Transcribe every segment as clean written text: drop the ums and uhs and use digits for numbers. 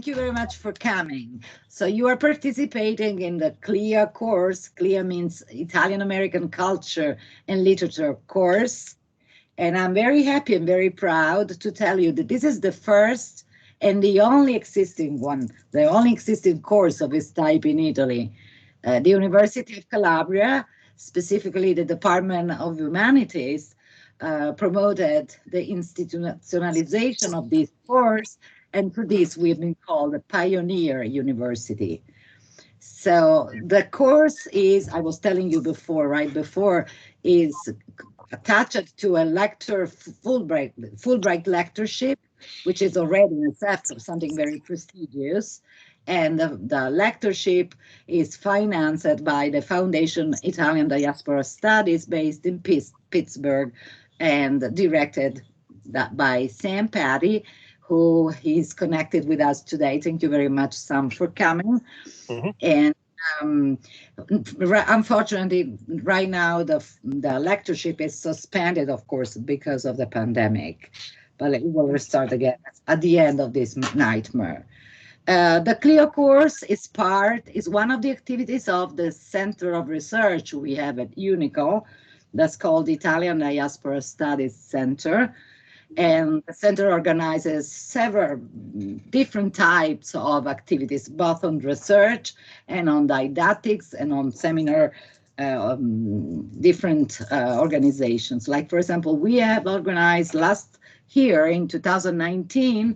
you very much for coming. So you are participating in the CLIA course. CLIA means Italian American Culture and Literature course. And I'm very happy and very proud to tell you that this is the first and the only existing one, the only existing course of its type in Italy. The University of Calabria, specifically the Department of Humanities, promoted the institutionalization of this course, and for this we've been called a pioneer university. So the course is, I was telling you before, right before, is attached to a Fulbright lectureship, which is already in itself something very prestigious. And the lectureship is financed by the Foundation Italian Diaspora Studies based in Pittsburgh and directed by Sam Patty, who is connected with us today. Thank you very much, Sam, for coming. Mm-hmm. And unfortunately, right now, the lectureship is suspended, of course, because of the pandemic, but it will restart again at the end of this nightmare. The CLIA course is one of the activities of the Center of Research we have at UNICO, that's called Italian Diaspora Studies Center. And the center organizes several different types of activities, both on research and on didactics and on seminar, different organizations. Like, for example, we have organized last year in 2019,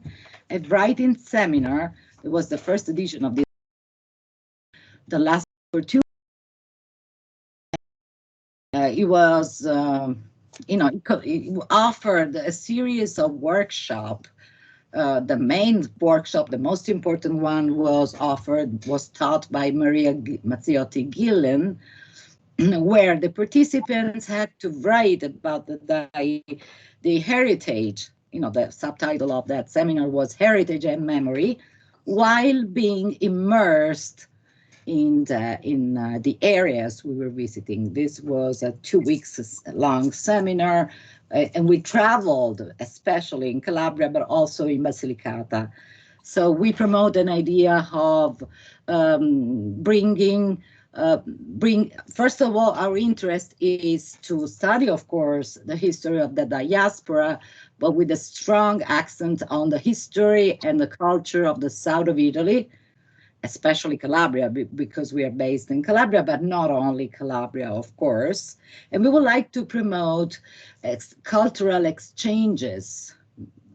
a writing seminar. It was the first edition of this, the last for 2. It was, it offered a series of workshops. The main workshop, the most important one, was taught by Maria Mazziotti Gillen, where the participants had to write about the heritage. The subtitle of that seminar was Heritage and Memory, while being immersed in the areas we were visiting. This was a 2 weeks long seminar, and we traveled, especially in Calabria, but also in Basilicata. So we promote an idea of first of all, our interest is to study, of course, the history of the diaspora, but with a strong accent on the history and the culture of the south of Italy, especially Calabria, because we are based in Calabria, but not only Calabria, of course. And we would like to promote cultural exchanges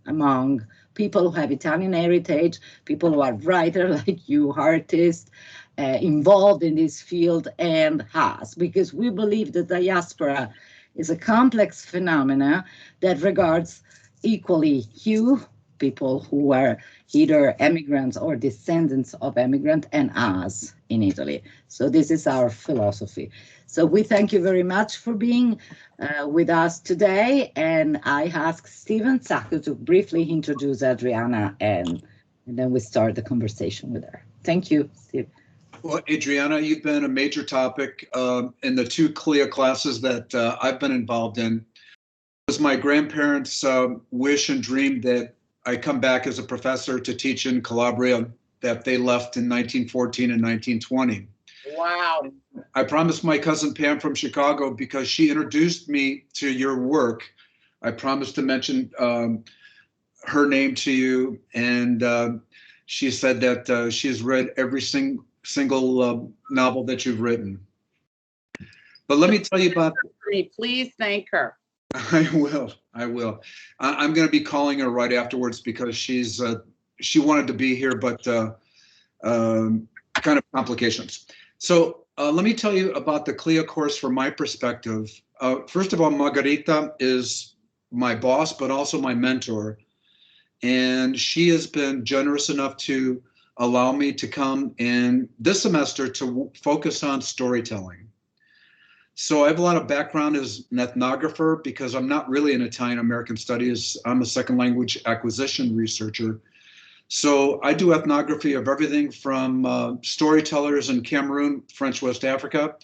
among people who have Italian heritage, people who are writers like you, artists, involved in this field, and us, because we believe the diaspora is a complex phenomena that regards equally you, people who are either immigrants or descendants of immigrants, and us in Italy. So this is our philosophy. So we thank you very much for being with us today. And I ask Stephen Sacco to briefly introduce Adriana, and then we start the conversation with her. Thank you, Steve. Well, Adriana, you've been a major topic in the 2 CLIA classes that I've been involved in. It was my grandparents' wish and dream that I come back as a professor to teach in Calabria that they left in 1914 and 1920. Wow. I promised my cousin Pam from Chicago, because she introduced me to your work, I promised to mention her name to you, and she said that she has read every single novel that you've written. But let me tell you about... Please thank her. I will. I'm going to be calling her right afterwards, because she wanted to be here, but kind of complications. So let me tell you about the CLIA course from my perspective. First of all, Margherita is my boss, but also my mentor. And she has been generous enough to allow me to come in this semester to focus on storytelling. So I have a lot of background as an ethnographer, because I'm not really an Italian American studies. I'm a second language acquisition researcher. So I do ethnography of everything from storytellers in Cameroon, French West Africa,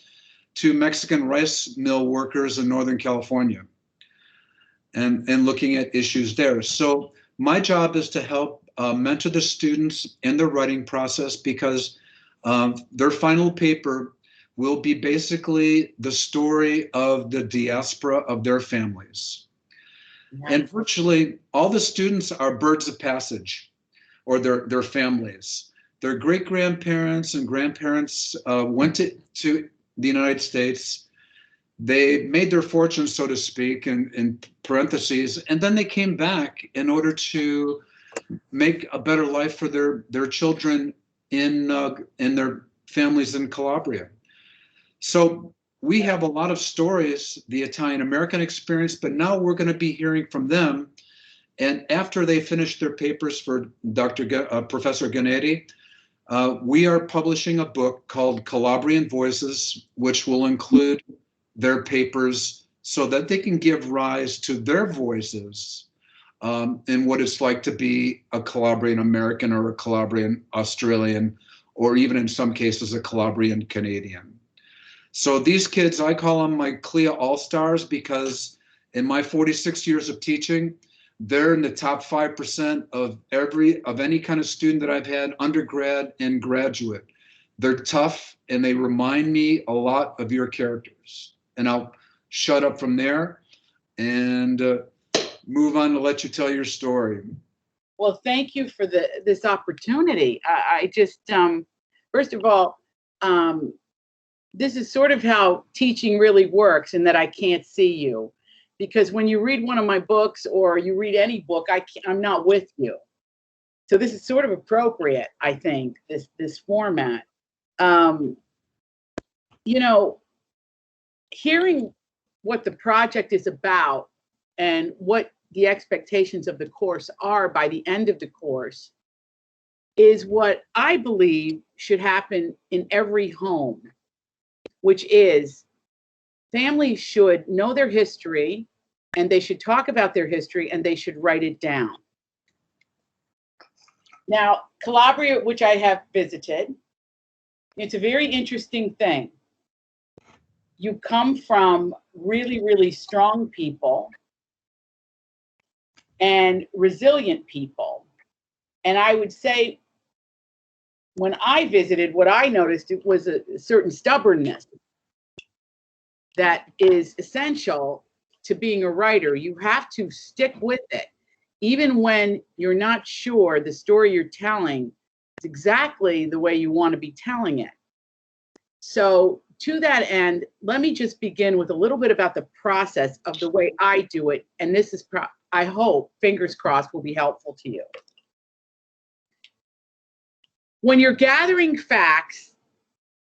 to Mexican rice mill workers in Northern California, and looking at issues there. So my job is to help mentor the students in the writing process because their final paper will be basically the story of the diaspora of their families. Nice. And virtually all the students are birds of passage, or their families. Their great-grandparents and grandparents went to the United States. They made their fortune, so to speak, in parentheses, and then they came back in order to make a better life for their children in their families in Calabria. So we have a lot of stories, the Italian-American experience, but now we're going to be hearing from them. And after they finish their papers for Professor Ganeri, we are publishing a book called Calabrian Voices, which will include their papers so that they can give rise to their voices in what it's like to be a Calabrian American or a Calabrian Australian, or even in some cases, a Calabrian Canadian. So these kids, I call them my CLIA All-Stars because in my 46 years of teaching, they're in the top 5% of any kind of student that I've had, undergrad and graduate. They're tough and they remind me a lot of your characters. And I'll shut up from there and move on to let you tell your story. Well, thank you for this opportunity. I just, first of all, this is sort of how teaching really works, in that I can't see you. Because when you read one of my books or you read any book, I'm not with you. So this is sort of appropriate, I think, this format. You know, hearing what the project is about and what the expectations of the course are by the end of the course is what I believe should happen in every home, which is families should know their history, and they should talk about their history, and they should write it down. Now, Calabria, which I have visited, it's a very interesting thing. You come from really, really strong people and resilient people. And I would say, when I visited, what I noticed, it was a certain stubbornness that is essential to being a writer. You have to stick with it, even when you're not sure the story you're telling is exactly the way you want to be telling it. So to that end, let me just begin with a little bit about the process of the way I do it. And this is, I hope, fingers crossed, will be helpful to you. When you're gathering facts,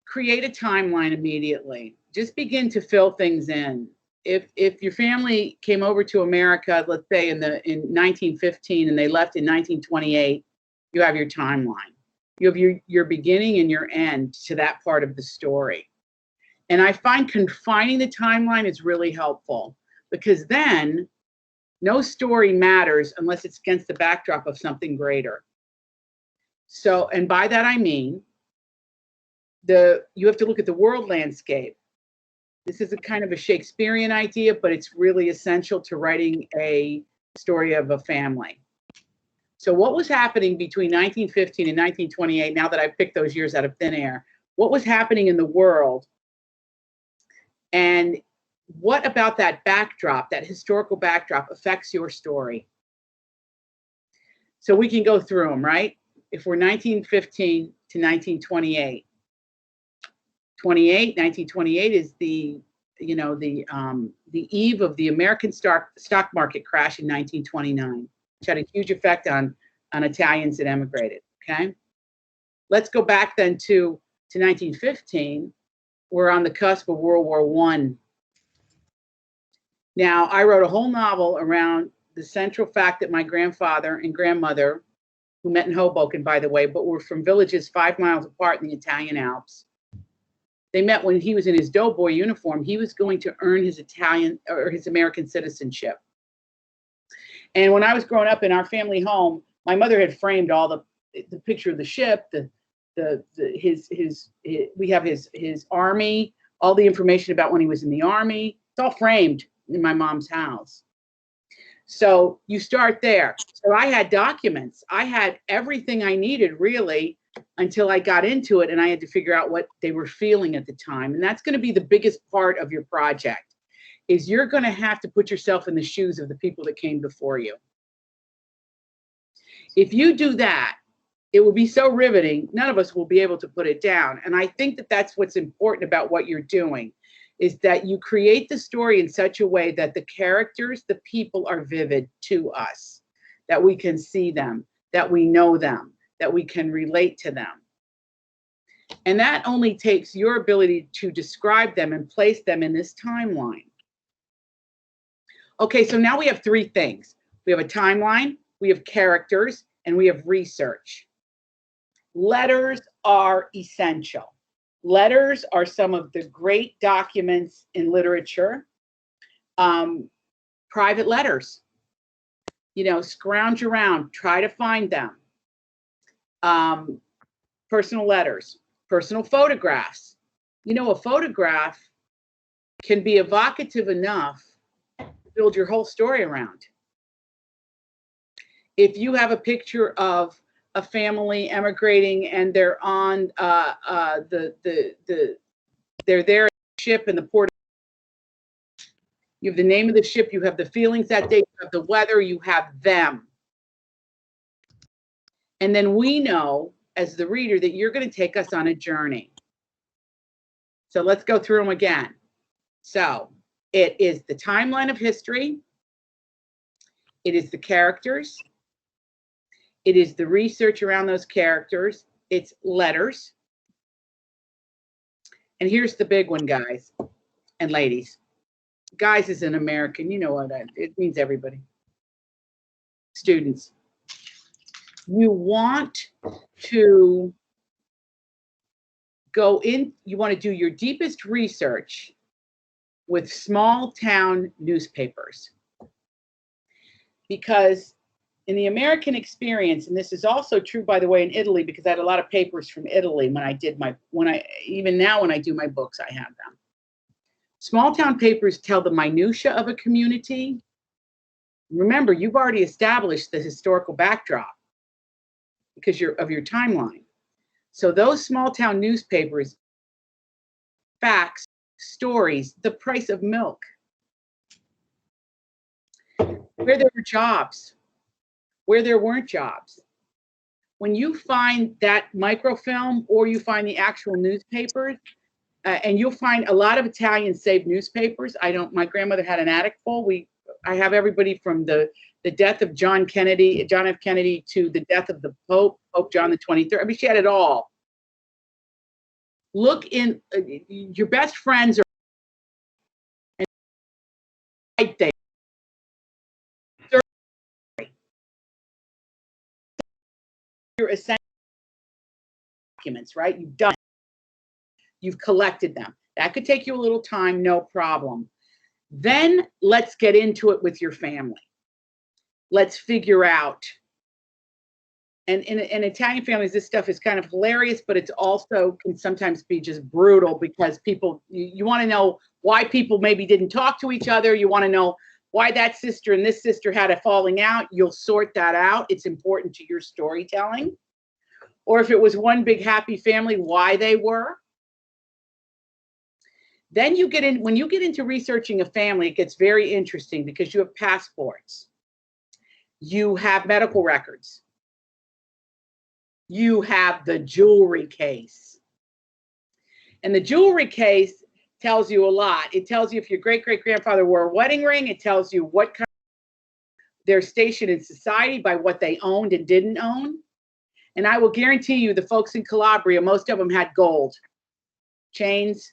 create a timeline immediately. Just begin to fill things in. If your family came over to America, let's say in 1915, and they left in 1928, you have your timeline. You have your beginning and your end to that part of the story. And I find confining the timeline is really helpful, because then no story matters unless it's against the backdrop of something greater. So, and by that I mean, you have to look at the world landscape. This is a kind of a Shakespearean idea, but it's really essential to writing a story of a family. So what was happening between 1915 and 1928, now that I've picked those years out of thin air, what was happening in the world? And what about that backdrop, that historical backdrop, affects your story? So we can go through them, right? If we're 1915 to 1928, 1928 is the eve of the American stock market crash in 1929, which had a huge effect on Italians that emigrated. Okay, let's go back then to 1915. We're on the cusp of World War I. Now, I wrote a whole novel around the central fact that my grandfather and grandmother, who met in Hoboken, by the way, but were from villages 5 miles apart in the Italian Alps. They met when he was in his doughboy uniform. He was going to earn his Italian or his American citizenship. And when I was growing up in our family home, my mother had framed all the picture of the ship, we have his army, all the information about when he was in the army. It's all framed in my mom's house. So you start there. So I had documents. I had everything I needed really until I got into it, and I had to figure out what they were feeling at the time. And that's going to be the biggest part of your project, is you're going to have to put yourself in the shoes of the people that came before you. If you do that, it will be so riveting, none of us will be able to put it down. And I think that that's what's important about what you're doing, is that you create the story in such a way that the characters, the people are vivid to us, that we can see them, that we know them, that we can relate to them. And that only takes your ability to describe them and place them in this timeline. Okay, so now we have three things. We have a timeline, we have characters, and we have research. Letters are essential. Letters are some of the great documents in literature. Private letters, you know, scrounge around, try to find them. Personal letters, personal photographs. You know, a photograph can be evocative enough to build your whole story around. If you have a picture of a family emigrating and they're on they're there at the ship in the port. You have the name of the ship, you have the feelings that day, you have the weather, you have them. And then we know, as the reader, that you're going to take us on a journey. So let's go through them again. So it is the timeline of history. It is the characters. It is the research around those characters. It's letters. And here's the big one, guys and ladies. Guys is an American. You know what it means, everybody. Students. You want to go in, you want to do your deepest research with small town newspapers. Because in the American experience, and this is also true, by the way, in Italy, because I had a lot of papers from Italy when I did my, even now when I do my books, I have them. Small town papers tell the minutia of a community. Remember, you've already established the historical backdrop because of your timeline. So those small town newspapers, facts, stories, the price of milk, where there were jobs, where there weren't jobs. When you find that microfilm or you find the actual newspapers, and you'll find a lot of Italian saved newspapers. My grandmother had an attic full. I have everybody from the death of John F. Kennedy to the death of the Pope John the 23rd. I mean, she had it all. Look in, your best friends are right there. Your essential documents, right? You've done it. You've collected them. That could take you a little time, no problem. Then let's get into it with your family. Let's figure out. And in Italian families, this stuff is kind of hilarious, but it's also can sometimes be just brutal because people, you want to know why people maybe didn't talk to each other. You want to know why that sister and this sister had a falling out. You'll sort that out. It's important to your storytelling. Or if it was one big happy family, why they were. Then when you get into researching a family, it gets very interesting because you have passports. You have medical records. You have the jewelry case. And the jewelry case tells you a lot. It tells you if your great-great-grandfather wore a wedding ring. It tells you what kind of their station in society by what they owned and didn't own. And I will guarantee you the folks in Calabria, most of them had gold chains.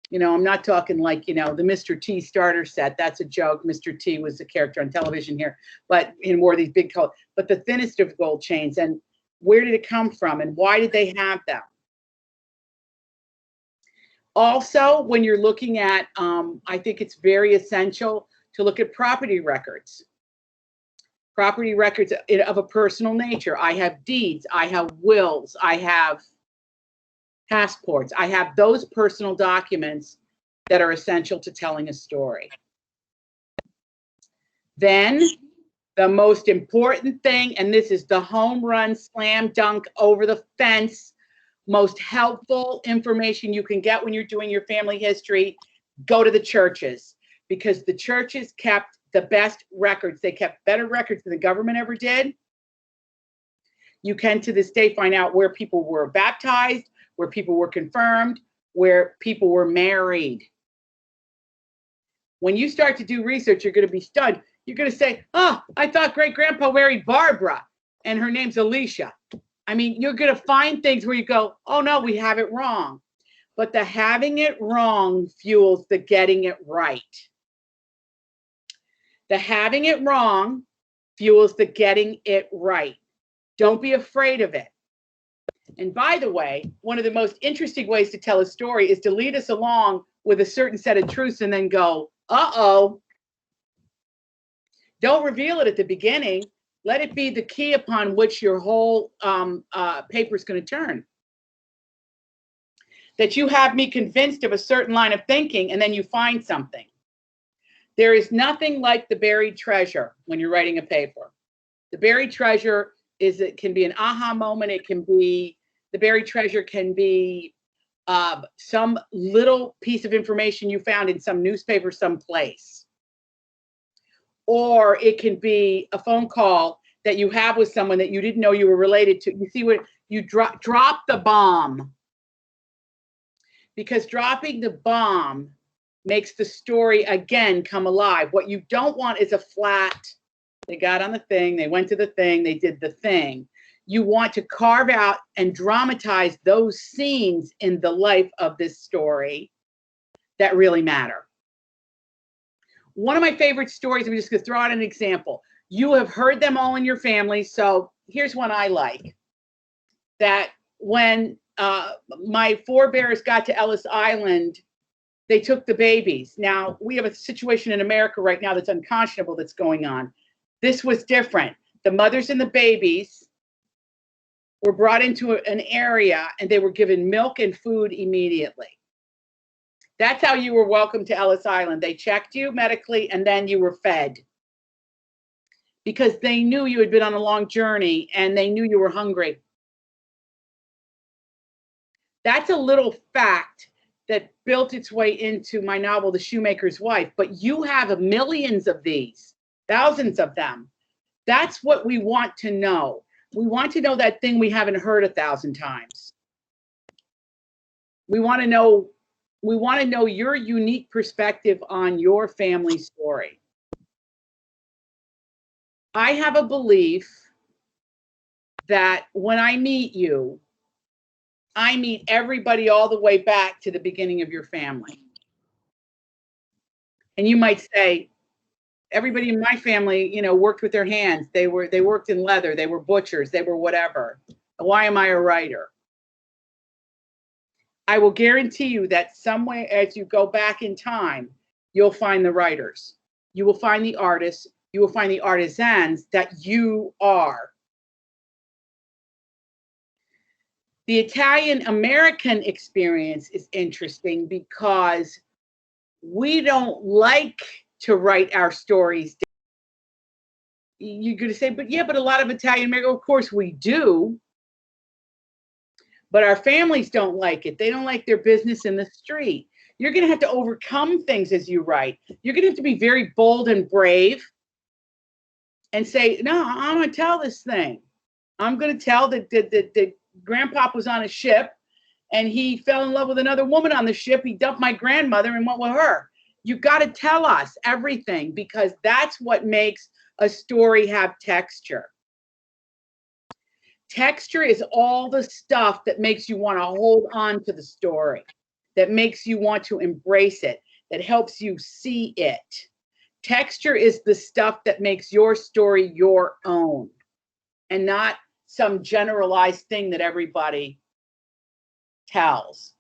You know, I'm not talking like, you know, the Mr. T starter set. That's a joke. Mr. T was a character on television here, but in more of these big colors. But the thinnest of gold chains. And where did it come from? And why did they have them? Also, when you're looking at, I think it's very essential to look at property records. Property records of a personal nature. I have deeds. I have wills. I have passports. I have those personal documents that are essential to telling a story. Then the most important thing, and this is the home run, slam dunk, over the fence, most helpful information you can get when you're doing your family history, go to the churches, because the churches kept the best records. They kept better records than the government ever did. You can to this day find out where people were baptized, where people were confirmed, where people were married. When you start to do research, you're going to be stunned. You're going to say, oh, I thought great-grandpa married Barbara and her name's Alicia. I mean, you're going to find things where you go, oh no, we have it wrong. But the having it wrong fuels the getting it right. The having it wrong fuels the getting it right. Don't be afraid of it. And by the way, one of the most interesting ways to tell a story is to lead us along with a certain set of truths and then go, uh-oh. Don't reveal it at the beginning. Let it be the key upon which your whole paper is going to turn. That you have me convinced of a certain line of thinking and then you find something. There is nothing like the buried treasure when you're writing a paper. The buried treasure it can be an aha moment. It can be, the buried treasure can be some little piece of information you found in some newspaper someplace. Or it can be a phone call that you have with someone that you didn't know you were related to. You see what you drop the bomb. Because dropping the bomb makes the story again come alive. What you don't want is a flat, they got on the thing, they went to the thing, they did the thing. You want to carve out and dramatize those scenes in the life of this story that really matter. One of my favorite stories, I'm just going to throw out an example. You have heard them all in your family, so here's one I like. That when my forebears got to Ellis Island, they took the babies. Now, we have a situation in America right now that's unconscionable that's going on. This was different. The mothers and the babies were brought into an area and they were given milk and food immediately. That's how you were welcome to Ellis Island. They checked you medically and then you were fed. Because they knew you had been on a long journey and they knew you were hungry. That's a little fact that built its way into my novel, The Shoemaker's Wife. But you have millions of these, thousands of them. That's what we want to know. We want to know that thing we haven't heard 1,000 times. We want to know your unique perspective on your family story. I have a belief that when I meet you, I meet everybody all the way back to the beginning of your family. And you might say, everybody in my family, worked with their hands. They worked in leather. They were butchers. They were whatever. Why am I a writer? I will guarantee you that somewhere as you go back in time, you'll find the writers. You will find the artists. You will find the artisans that you are. The Italian-American experience is interesting because we don't like to write our stories down. You're going to say, but a lot of Italian-American, of course we do. But our families don't like it. They don't like their business in the street. You're going to have to overcome things as you write. You're going to have to be very bold and brave and say, no, I'm going to tell this thing. I'm going to tell that Grandpa was on a ship and he fell in love with another woman on the ship. He dumped my grandmother and went with her. You got to tell us everything because that's what makes a story have texture. Texture is all the stuff that makes you want to hold on to the story, that makes you want to embrace it, that helps you see it. Texture is the stuff that makes your story your own and not some generalized thing that everybody tells.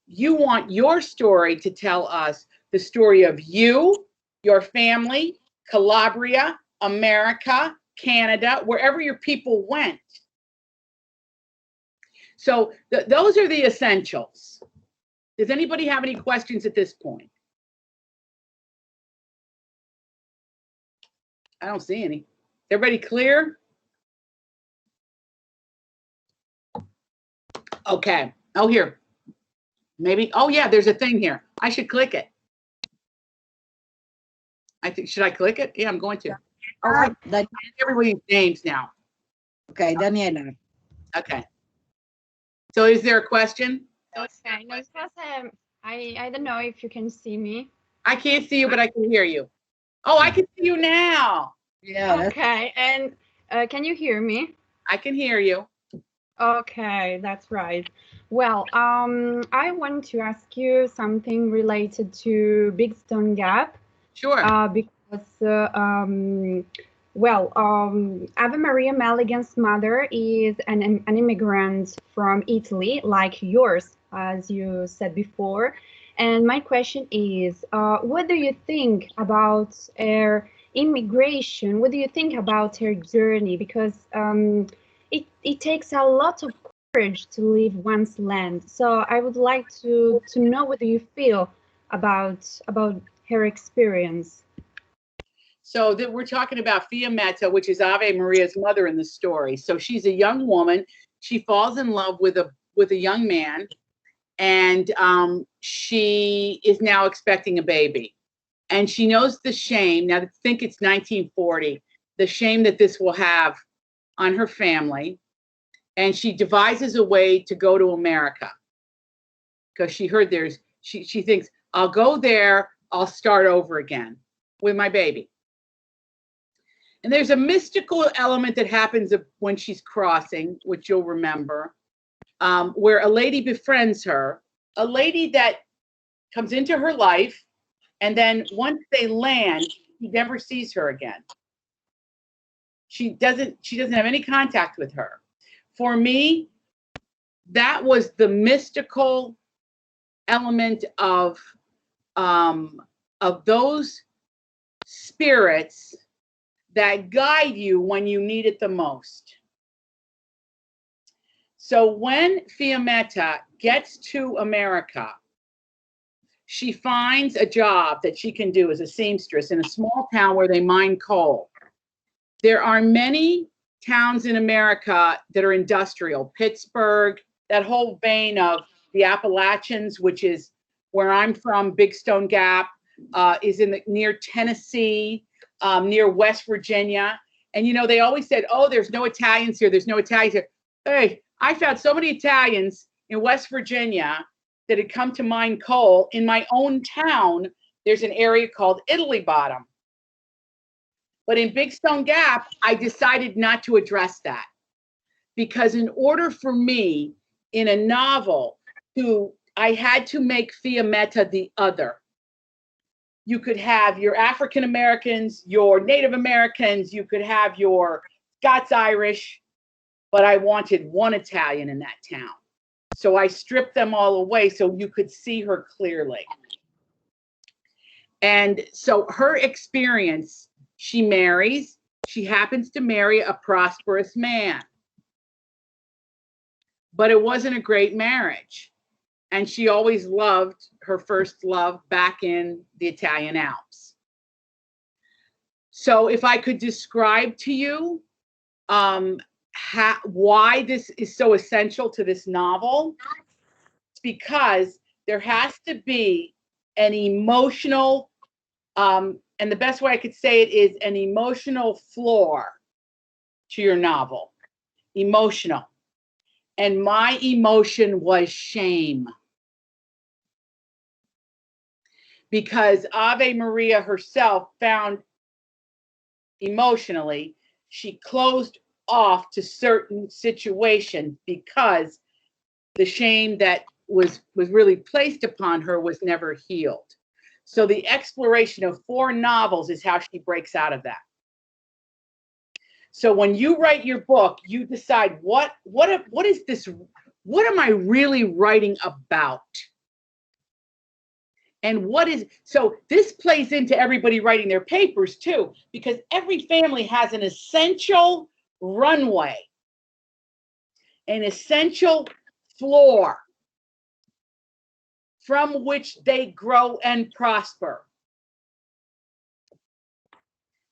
You want your story to tell us the story of you, your family, Calabria, America, Canada, wherever your people went. So those are the essentials. Does anybody have any questions at this point? I don't see any. Everybody clear? Okay. Oh, here. Maybe. Oh, yeah, there's a thing here. I should click it. I think, should I click it? Yeah, I'm going to. All right. Everybody's names now. Okay, Daniela. Okay. So is there a question? Okay, no, because I don't know if you can see me. I can't see you, but I can hear you. Oh, I can see you now. Yeah. Okay, and can you hear me? I can hear you. Okay, that's right. Well, I want to ask you something related to Big Stone Gap. Sure. Because Ave Maria Maligan's mother is an immigrant from Italy, like yours, as you said before. And my question is, what do you think about her immigration? What do you think about her journey? Because it takes a lot of courage to leave one's land. So I would like to know what do you feel about her experience. So that we're talking about Fiammetta, which is Ave Maria's mother in the story. So she's a young woman. She falls in love with a young man, and she is now expecting a baby. And she knows the shame. Now, think it's 1940, the shame that this will have on her family. And she devises a way to go to America because she heard she thinks, I'll go there, I'll start over again with my baby. And there's a mystical element that happens when she's crossing, which you'll remember, where a lady befriends her, a lady that comes into her life, and then once they land, he never sees her again. She doesn't have any contact with her. For me, that was the mystical element of those spirits that guide you when you need it the most. So when Fiammetta gets to America, she finds a job that she can do as a seamstress in a small town where they mine coal. There are many towns in America that are industrial. Pittsburgh, that whole vein of the Appalachians, which is where I'm from, Big Stone Gap, is near Tennessee, near West Virginia. And, they always said, oh, there's no Italians here. There's no Italians here. Hey, I found so many Italians in West Virginia that had come to mine coal. In my own town, there's an area called Italy Bottom. But in Big Stone Gap, I decided not to address that. Because in order for me, in a novel, I had to make Fiammetta the other. You could have your African Americans, your Native Americans, you could have your Scots-Irish, but I wanted one Italian in that town. So I stripped them all away so you could see her clearly. And so her experience, she marries, she happens to marry a prosperous man. But it wasn't a great marriage. And she always loved her first love back in the Italian Alps. So if I could describe to you why this is so essential to this novel, it's because there has to be an emotional, and the best way I could say it is an emotional floor to your novel. Emotional. And my emotion was shame. Because Ave Maria herself found emotionally, she closed off to certain situations because the shame that was really placed upon her was never healed. So the exploration of 4 novels is how she breaks out of that. So when you write your book, you decide what is this? What am I really writing about? And so this plays into everybody writing their papers too, because every family has an essential runway, an essential floor from which they grow and prosper.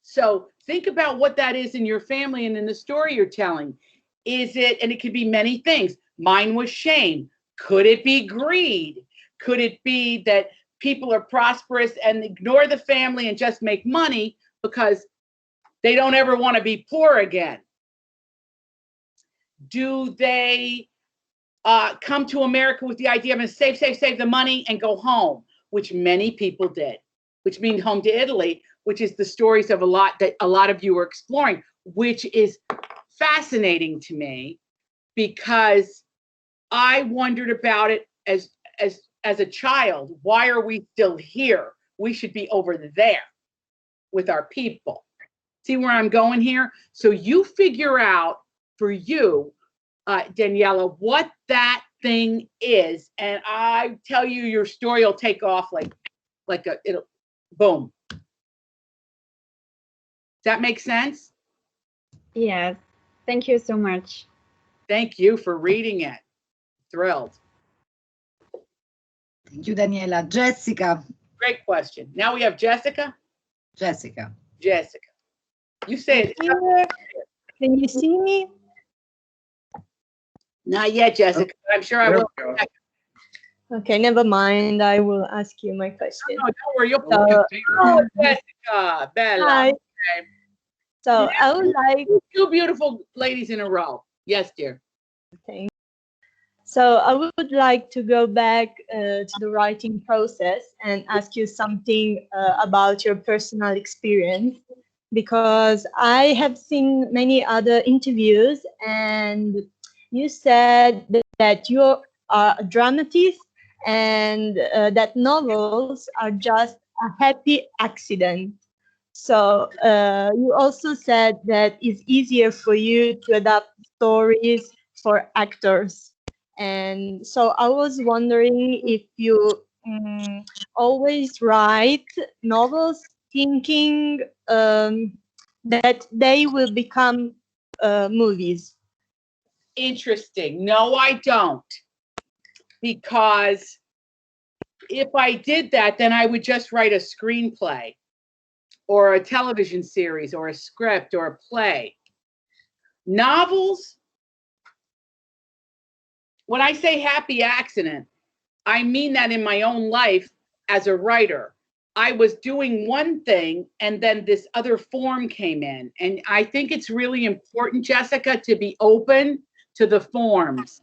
So Think about what that is in your family and in the story you're telling. Is it, and it could be many things. Mine was shame. Could it be greed? Could it be that people are prosperous and ignore the family and just make money because they don't ever want to be poor again? Do they come to America with the idea of going to save the money and go home, which many people did, which means home to Italy, which is the stories of a lot of you are exploring, which is fascinating to me because I wondered about it as a child. Why are we still here? We should be over there with our people. See where I'm going here? So you figure out for you, Daniela, what that thing is, and I tell you, your story will take off it'll boom. Does that make sense? Yes. Thank you so much. Thank you for reading it. Thrilled. Thank you, Daniela. Jessica. Great question. Now we have Jessica. Jessica. You say it. Can you see me? Not yet, Jessica. I'm sure I will. Okay, never mind. I will ask you my question. No, don't worry. You'll Jessica. Bella. Hi. Okay. So I would like two beautiful ladies in a row. Yes, dear. Okay. So I would like to go back to the writing process and ask you something about your personal experience, because I have seen many other interviews and you said that you are a dramatist and that novels are just a happy accident. So you also said that it's easier for you to adapt stories for actors. And so I was wondering if you always write novels thinking that they will become movies. Interesting. No, I don't. Because if I did that, then I would just write a screenplay or a television series or a script or a play. Novels, when I say happy accident, I mean that in my own life as a writer. I was doing one thing and then this other form came in. And I think it's really important, Jessica, to be open to the forms.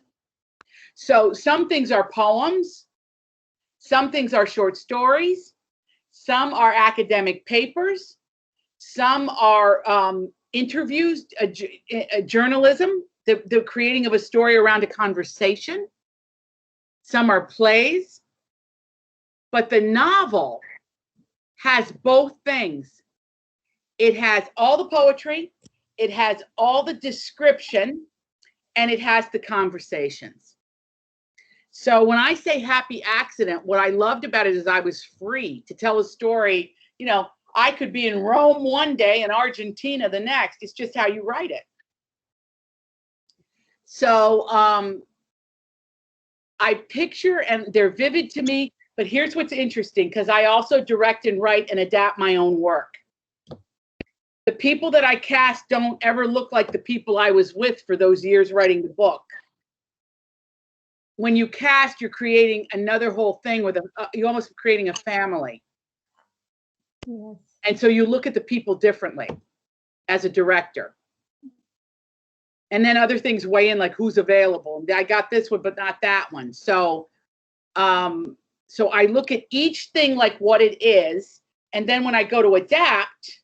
So some things are poems, some things are short stories, some are academic papers, some are interviews, journalism, the creating of a story around a conversation. Some are plays, but the novel has both things. It has all the poetry, it has all the description, and it has the conversations. So when I say happy accident, what I loved about it is I was free to tell a story. You know, I could be in Rome one day and Argentina the next. It's just how you write it. So I picture, and they're vivid to me, but here's what's interesting, because I also direct and write and adapt my own work. The people that I cast don't ever look like the people I was with for those years writing the book. When you cast, you're creating another whole thing with you're almost creating a family. Yes. And so you look at the people differently as a director. And then other things weigh in, like who's available. I got this one, but not that one. So, so I look at each thing like what it is. And then when I go to adapt,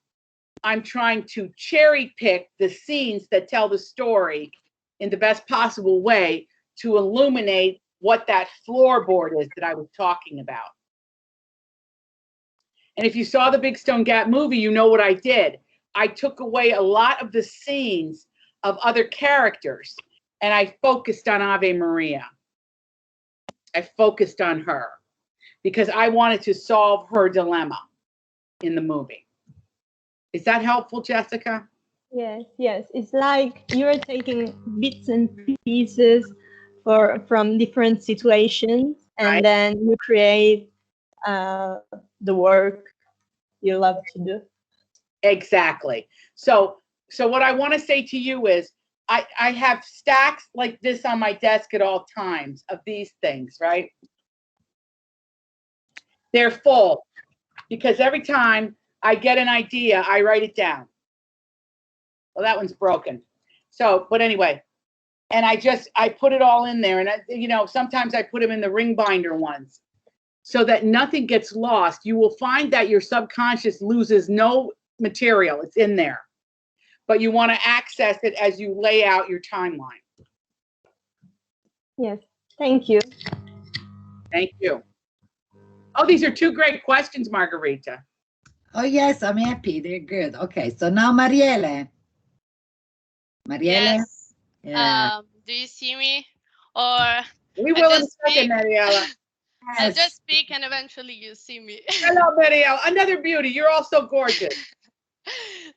I'm trying to cherry pick the scenes that tell the story in the best possible way to illuminate what that floorboard is that I was talking about. And if you saw the Big Stone Gap movie, you know what I did. I took away a lot of the scenes of other characters and I focused on Ave Maria. I focused on her because I wanted to solve her dilemma in the movie. Is that helpful, Jessica? Yes, yes. It's like you're taking bits and pieces from different situations, and Right. then you create the work you love to do. Exactly. So what I want to say to you is, I have stacks like this on my desk at all times of these things, right? They're full because every time I get an idea, I write it down. Well, that one's broken. So, but anyway, and I put it all in there, and you know, sometimes I put them in the ring binder ones so that nothing gets lost. You will find that your subconscious loses no material. It's in there. But you want to access it as you lay out your timeline. Yes, thank you. Thank you. Oh, these are two great questions, Margherita. Oh, yes, I'm happy. They're good. Okay, so now Marielle. Marielle? Yes. Yeah. Do you see me? Or We will in a just second, speak. Mariella. I'll Yes. just speak and eventually you see me. Hello, Mariella. Another beauty. You're all so gorgeous.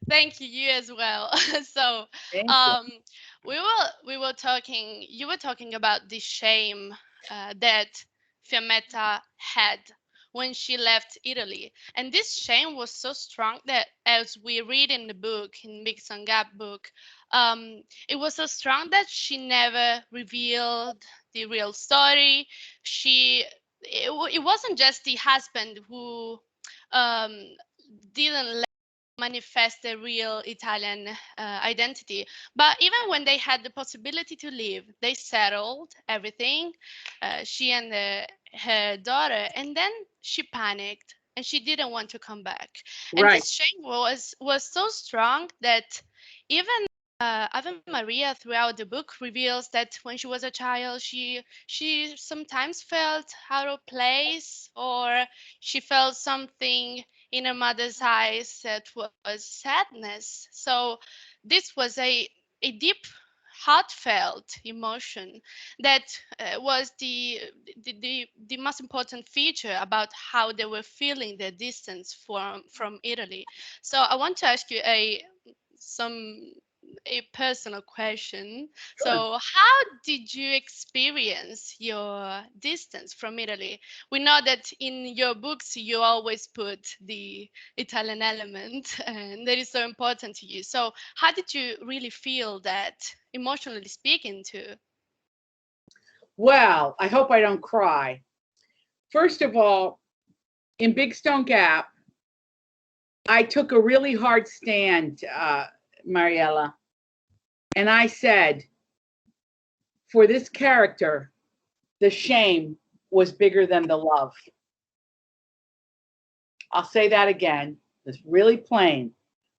Thank you, you as well. So Thank you. we were talking, you were talking about the shame that Fiammetta had when she left Italy. And this shame was so strong that, as we read in the book, in Big Stone Gap book, it was so strong that she never revealed the real story. It wasn't just the husband who didn't manifest the real Italian identity. But even when they had the possibility to leave, they settled everything, she and her daughter, and then she panicked and she didn't want to come back. And Right. this shame was so strong that even Ave Maria throughout the book reveals that when she was a child, she sometimes felt out of place, or she felt something in her mother's eyes that was sadness. So this was a deep, heartfelt emotion that was the most important feature about how they were feeling their distance from Italy. So I want to ask you a personal question. Sure. So how did you experience your distance from Italy? We know that in your books you always put the Italian element, and that is so important to you. So how did you really feel that, emotionally speaking, too? Well, I hope I don't cry. First of all, in Big Stone Gap, I took a really hard stand, Mariella, and I said, for this character, the shame was bigger than the love. I'll say that again. It's really plain.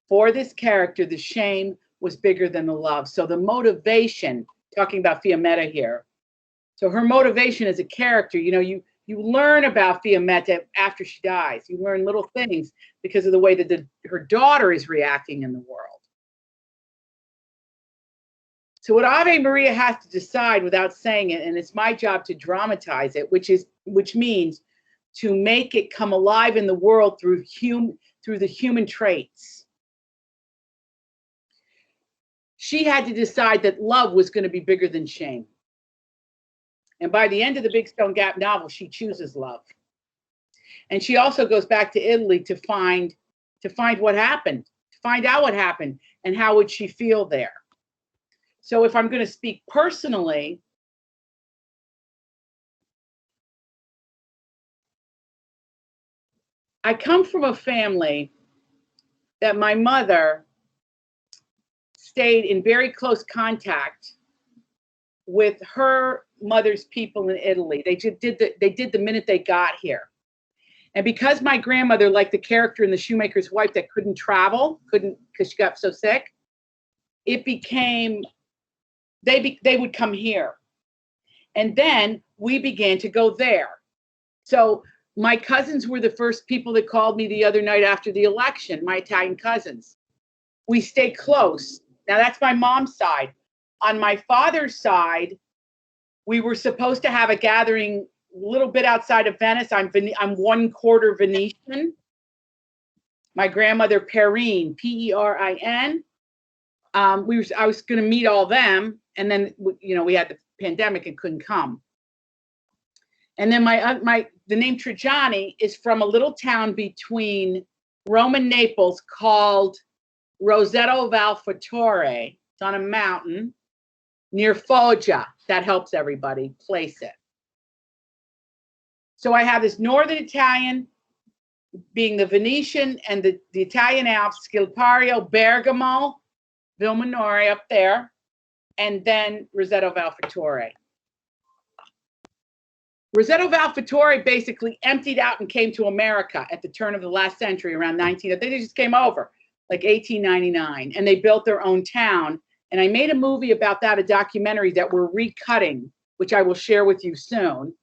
For this character, the shame was bigger than the love. So the motivation, talking about Fiammetta here. So her motivation as a character, you know, you learn about Fiammetta after she dies. You learn little things because of the way that her daughter is reacting in the world. So what Ave Maria has to decide without saying it, and it's my job to dramatize it, which means to make it come alive in the world through the human traits. She had to decide that love was going to be bigger than shame. And by the end of the Big Stone Gap novel, she chooses love. And she also goes back to Italy to find what happened, to find out what happened, and how would she feel there. So if I'm going to speak personally, I come from a family that my mother stayed in very close contact with her mother's people in Italy. They did the minute they got here. And because my grandmother, like the character in The Shoemaker's Wife that couldn't travel, because she got so sick, it became, they would come here. And then we began to go there. So my cousins were the first people that called me the other night after the election, my Italian cousins. We stay close. Now that's my mom's side. On my father's side, we were supposed to have a gathering a little bit outside of Venice. I'm 1/4 Venetian. My grandmother Perrine, Perin. I was going to meet all them, and then we had the pandemic and couldn't come. And then the name Trigiani is from a little town between Roman Naples called Rosetto Valfatore. It's on a mountain near Foggia. That helps everybody place it. So I have this northern Italian being the Venetian and the Italian Alps, Scilpario, Bergamo, Vilminore up there, and then Rosetto Valfatore. Rosetto Valfatore basically emptied out and came to America at the turn of the last century, around 19. I think they just came over, like 1899, and they built their own town. And I made a movie about that, a documentary that we're recutting, which I will share with you soon,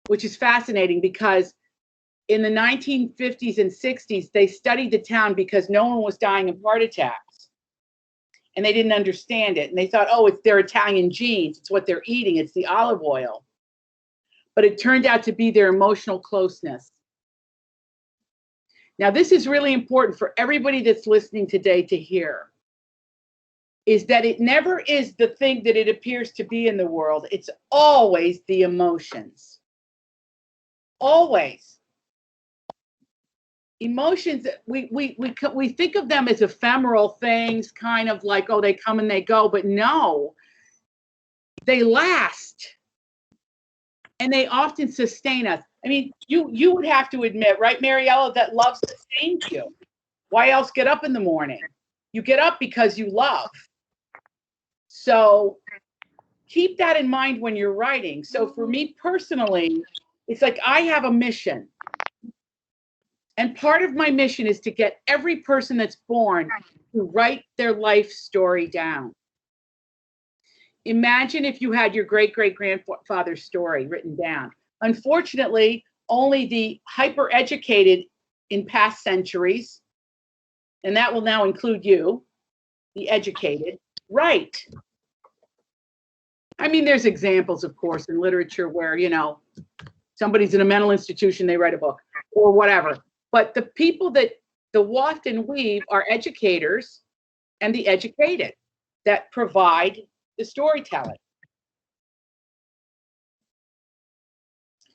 which is fascinating because in the 1950s and 60s, they studied the town because no one was dying of heart attacks. And they didn't understand it. And they thought, oh, it's their Italian genes. It's what they're eating. It's the olive oil. But it turned out to be their emotional closeness. Now, this is really important for everybody that's listening today to hear, is that it never is the thing that it appears to be in the world. It's always the emotions. Always. Emotions, we think of them as ephemeral things, kind of like, oh, they come and they go, but no, they last. And they often sustain us. I mean, you would have to admit, right, Mariella, that love sustains you. Why else get up in the morning? You get up because you love. So keep that in mind when you're writing. So for me personally, it's like I have a mission. And part of my mission is to get every person that's born to write their life story down. Imagine if you had your great-great-grandfather's story written down. Unfortunately, only the hyper-educated in past centuries, and that will now include you, the educated, write. I mean, there's examples, of course, in literature where, you know, somebody's in a mental institution, they write a book, or whatever. But the people that the waft and weave are educators and the educated that provide the storytelling.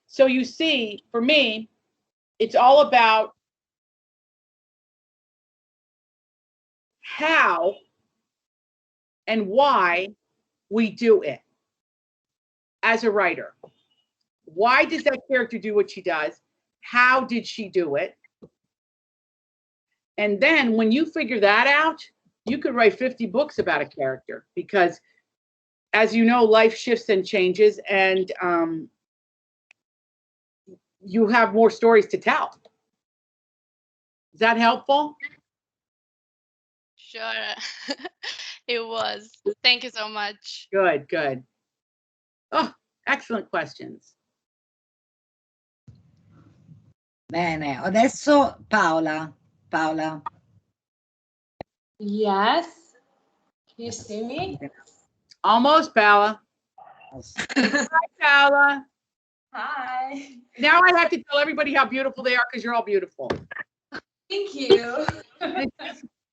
So you see, for me, it's all about how and why we do it as a writer. Why does that character do what she does? How did she do it? And then when you figure that out, you could write 50 books about a character because, as you know, life shifts and changes, and you have more stories to tell. Is that helpful? Sure. It was. Thank you so much. Good, good. Oh, excellent questions. Bene, adesso Paola. Paola. Yes. Can you see me? Almost, Paola. Hi, Paola. Hi. Now I have to tell everybody how beautiful they are because you're all beautiful. Thank you.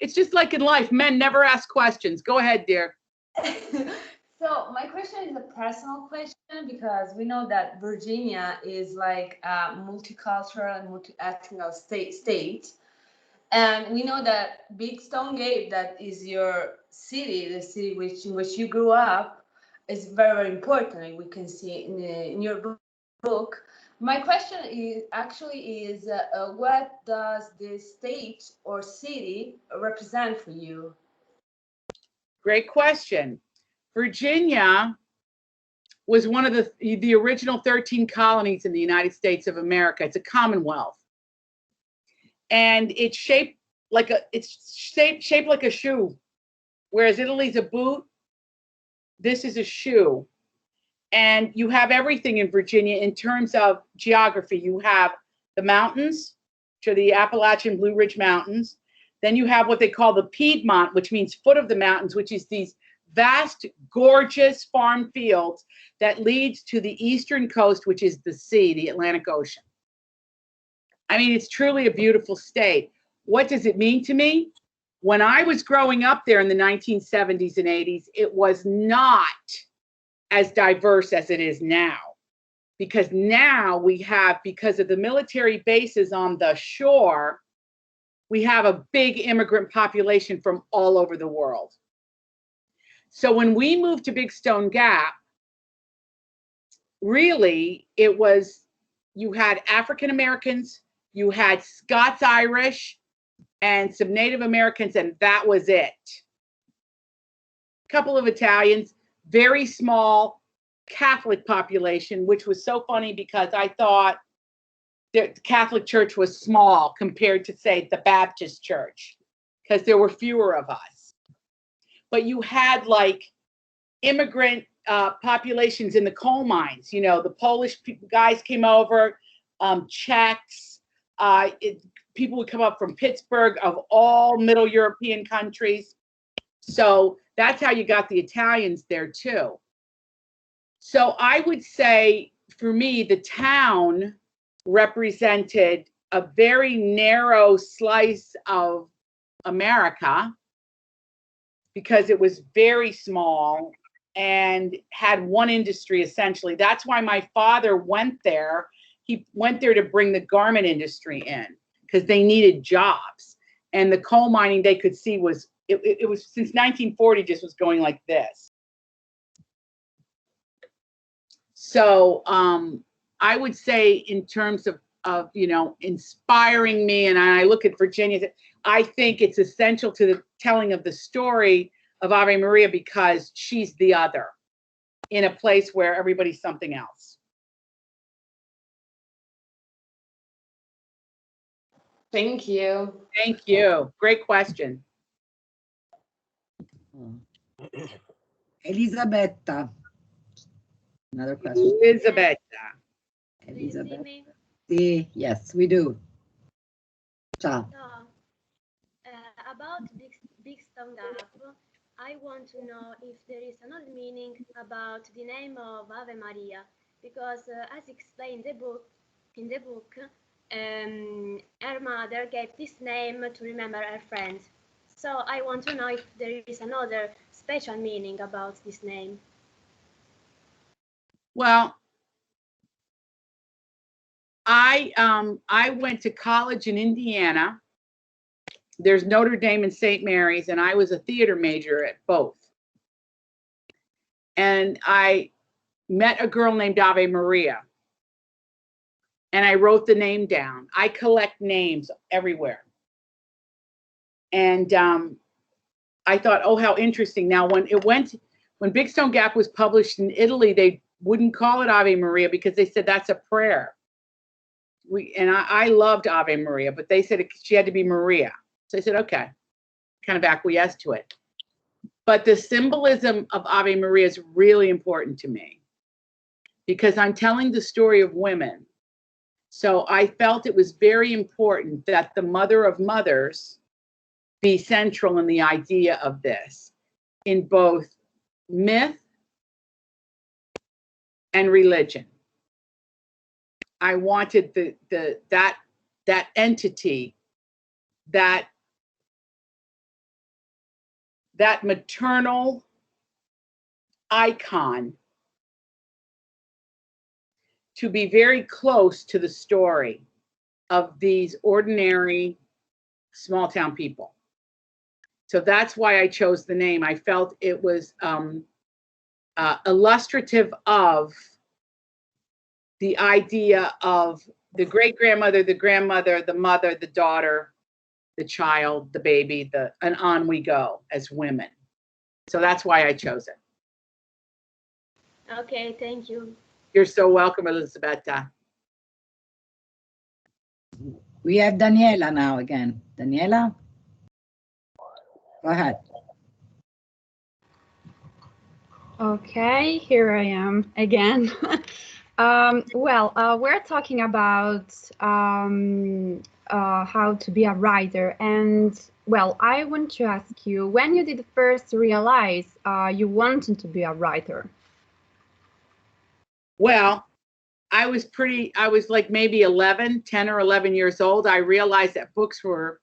It's just like in life. Men never ask questions. Go ahead, dear. So my question is a personal question because we know that Virginia is like a multicultural and multi-ethnic state. And we know that Big Stone Gate, that is your city, the city in which you grew up, is very, very important. We can see in your book. My question is what does this state or city represent for you? Great question. Virginia was one of the original 13 colonies in the United States of America. It's a commonwealth. And it's shaped like a shoe. Whereas Italy's a boot, this is a shoe. And you have everything in Virginia in terms of geography. You have the mountains, which are the Appalachian Blue Ridge Mountains. Then you have what they call the Piedmont, which means foot of the mountains, which is these vast, gorgeous farm fields that leads to the eastern coast, which is the sea, the Atlantic Ocean. I mean, it's truly a beautiful state. What does it mean to me? When I was growing up there in the 1970s and 80s, it was not as diverse as it is now. because now we have, because of the military bases on the shore, we have a big immigrant population from all over the world. So when we moved to Big Stone Gap, really it was, you had African Americans, you had Scots Irish, and some Native Americans, and that was it. A couple of Italians, very small Catholic population, which was so funny because I thought the Catholic Church was small compared to, say, the Baptist Church, because there were fewer of us. But you had like immigrant populations in the coal mines. You know, the Polish guys came over, Czechs, people would come up from Pittsburgh, of all Middle European countries. So that's how you got the Italians there too. So I would say, for me, the town represented a very narrow slice of America because it was very small and had one industry essentially. That's why my father went there. He went there to bring the garment industry in because they needed jobs. And the coal mining they could see was, it was since 1940 just was going like this. So I would say in terms of, you know, inspiring me, and I look at Virginia, I think it's essential to the telling of the story of Ave Maria because she's the other in a place where everybody's something else. Thank you. Thank you. Great question. Elisabetta. Another question. Elisabetta. Elisabetta. Sì, yes, we do. Ciao. About Big Stone Gap, I want to know if there is another meaning about the name of Ave Maria, because as explained in the book, her mother gave this name to remember her friends. So I want to know if there is another special meaning about this name. Well, I went to college in Indiana. There's Notre Dame and St. Mary's, and I was a theater major at both. And I met a girl named Ave Maria, and I wrote the name down. I collect names everywhere. And I thought, oh, how interesting. Now, when Big Stone Gap was published in Italy, they wouldn't call it Ave Maria because they said that's a prayer. I loved Ave Maria, but they said she had to be Maria. So I said, okay, kind of acquiesced to it. But the symbolism of Ave Maria is really important to me because I'm telling the story of women. So I felt it was very important that the mother of mothers be central in the idea of this in both myth and religion. I wanted that entity, that maternal icon to be very close to the story of these ordinary small town people. So that's why I chose the name. I felt it was illustrative of the idea of the great-grandmother, the grandmother, the mother, the daughter, the child, the baby, and on we go as women. So that's why I chose it. Okay, thank you. You're so welcome, Elisabetta. We have Daniela now again. Daniela? Go ahead. Okay, here I am again. We're talking about how to be a writer, and well, I want to ask you, when you did first realize you wanted to be a writer? Well, I was like maybe 10 or 11 years old. I realized that books were,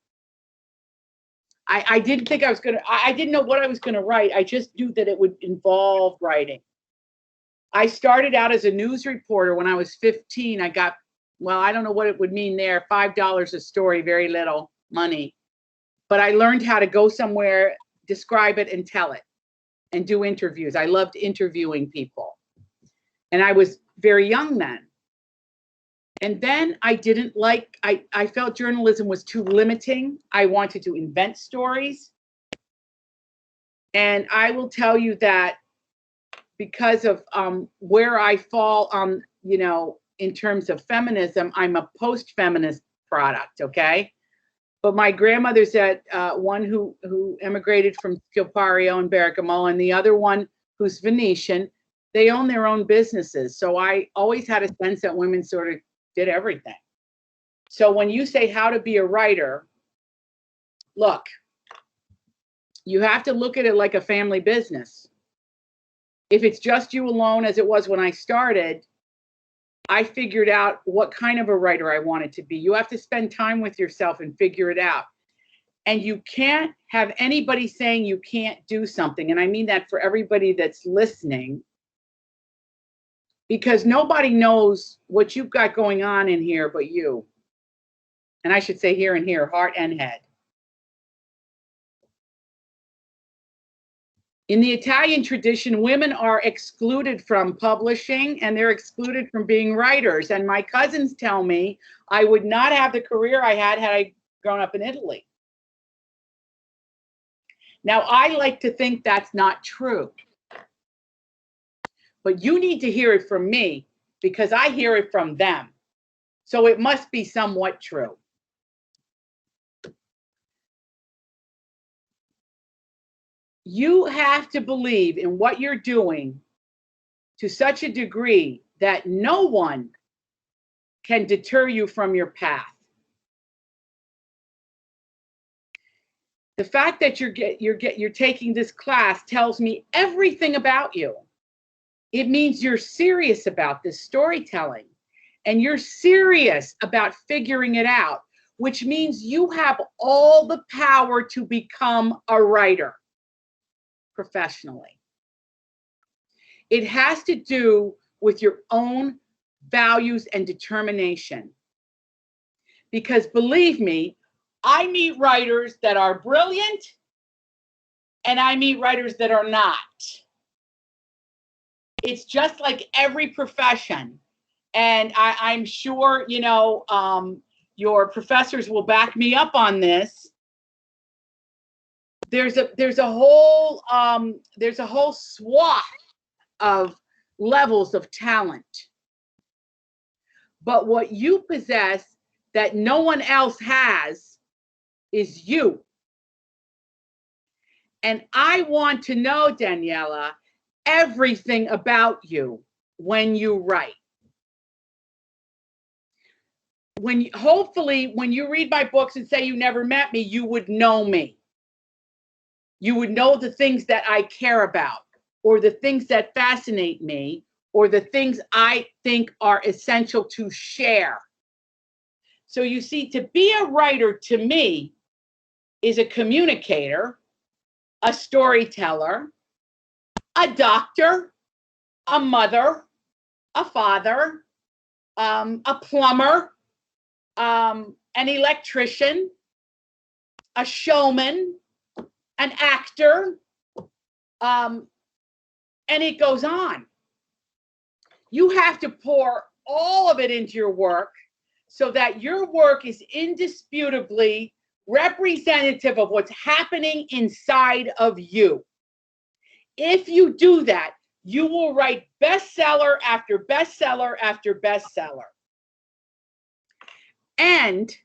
I didn't think I didn't know what I was going to write. I just knew that it would involve writing. I started out as a news reporter when I was 15. I got, well, I don't know what it would mean there, $5 a story, very little money. But I learned how to go somewhere, describe it, and tell it, and do interviews. I loved interviewing people. And I was very young then. And then I didn't like, I felt journalism was too limiting. I wanted to invent stories. And I will tell you that because of where I fall on, you know, in terms of feminism, I'm a post-feminist product, okay? But my grandmother said, one who emigrated from Scilpario and Bergamo, and the other one who's Venetian, they own their own businesses. So I always had a sense that women sort of did everything. So when you say how to be a writer, look, you have to look at it like a family business. If it's just you alone, as it was when I started, I figured out what kind of a writer I wanted to be. You have to spend time with yourself and figure it out. And you can't have anybody saying you can't do something. And I mean that for everybody that's listening, because nobody knows what you've got going on in here but you. And I should say here and here, heart and head. In the Italian tradition, women are excluded from publishing and they're excluded from being writers. And my cousins tell me I would not have the career I had I grown up in Italy. Now, I like to think that's not true. But you need to hear it from me because I hear it from them. So it must be somewhat true. You have to believe in what you're doing to such a degree that no one can deter you from your path. The fact that you're taking this class tells me everything about you. It means you're serious about this storytelling and you're serious about figuring it out, which means you have all the power to become a writer professionally. It has to do with your own values and determination. Because believe me, I meet writers that are brilliant and I meet writers that are not. It's just like every profession. And I'm sure, you know, your professors will back me up on this. There's a whole swath of levels of talent. But what you possess that no one else has is you. And I want to know, Daniela, everything about you when you write. Hopefully, when you read my books and say you never met me, you would know me. You would know the things that I care about, or the things that fascinate me, or the things I think are essential to share. So you see, to be a writer to me is a communicator, a storyteller, a doctor, a mother, a father, a plumber, an electrician, a showman, an actor, and it goes on. You have to pour all of it into your work so that your work is indisputably representative of what's happening inside of you. If you do that, you will write bestseller after bestseller after bestseller. And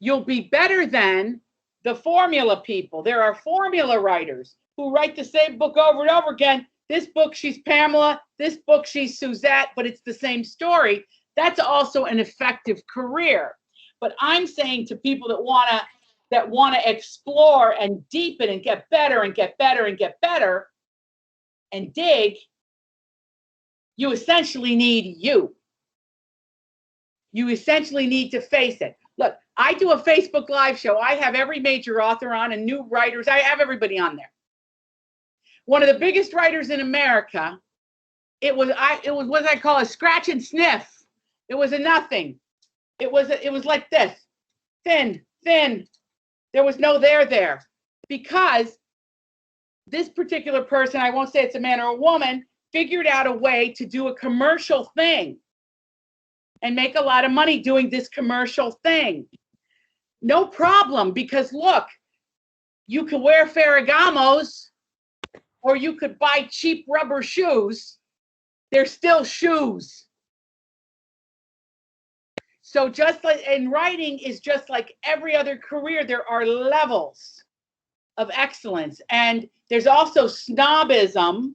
you'll be better than the formula people. There are formula writers who write the same book over and over again. This book, she's Pamela. This book, she's Suzette, but it's the same story. That's also an effective career. But I'm saying to people that want to explore and deepen and get better and get better and get better and dig, you essentially need you. You essentially need to face it. Look, I do a Facebook Live show. I have every major author on and new writers. I have everybody on there. one of the biggest writers in America. It was what I call a scratch and sniff. It was a nothing. It was like this, thin. There was no there, because this particular person, I won't say it's a man or a woman, figured out a way to do a commercial thing and make a lot of money doing this commercial thing. No problem, because look, you could wear Ferragamos or you could buy cheap rubber shoes. They're still shoes. So just like in writing is just like every other career, there are levels of excellence. And there's also snobism,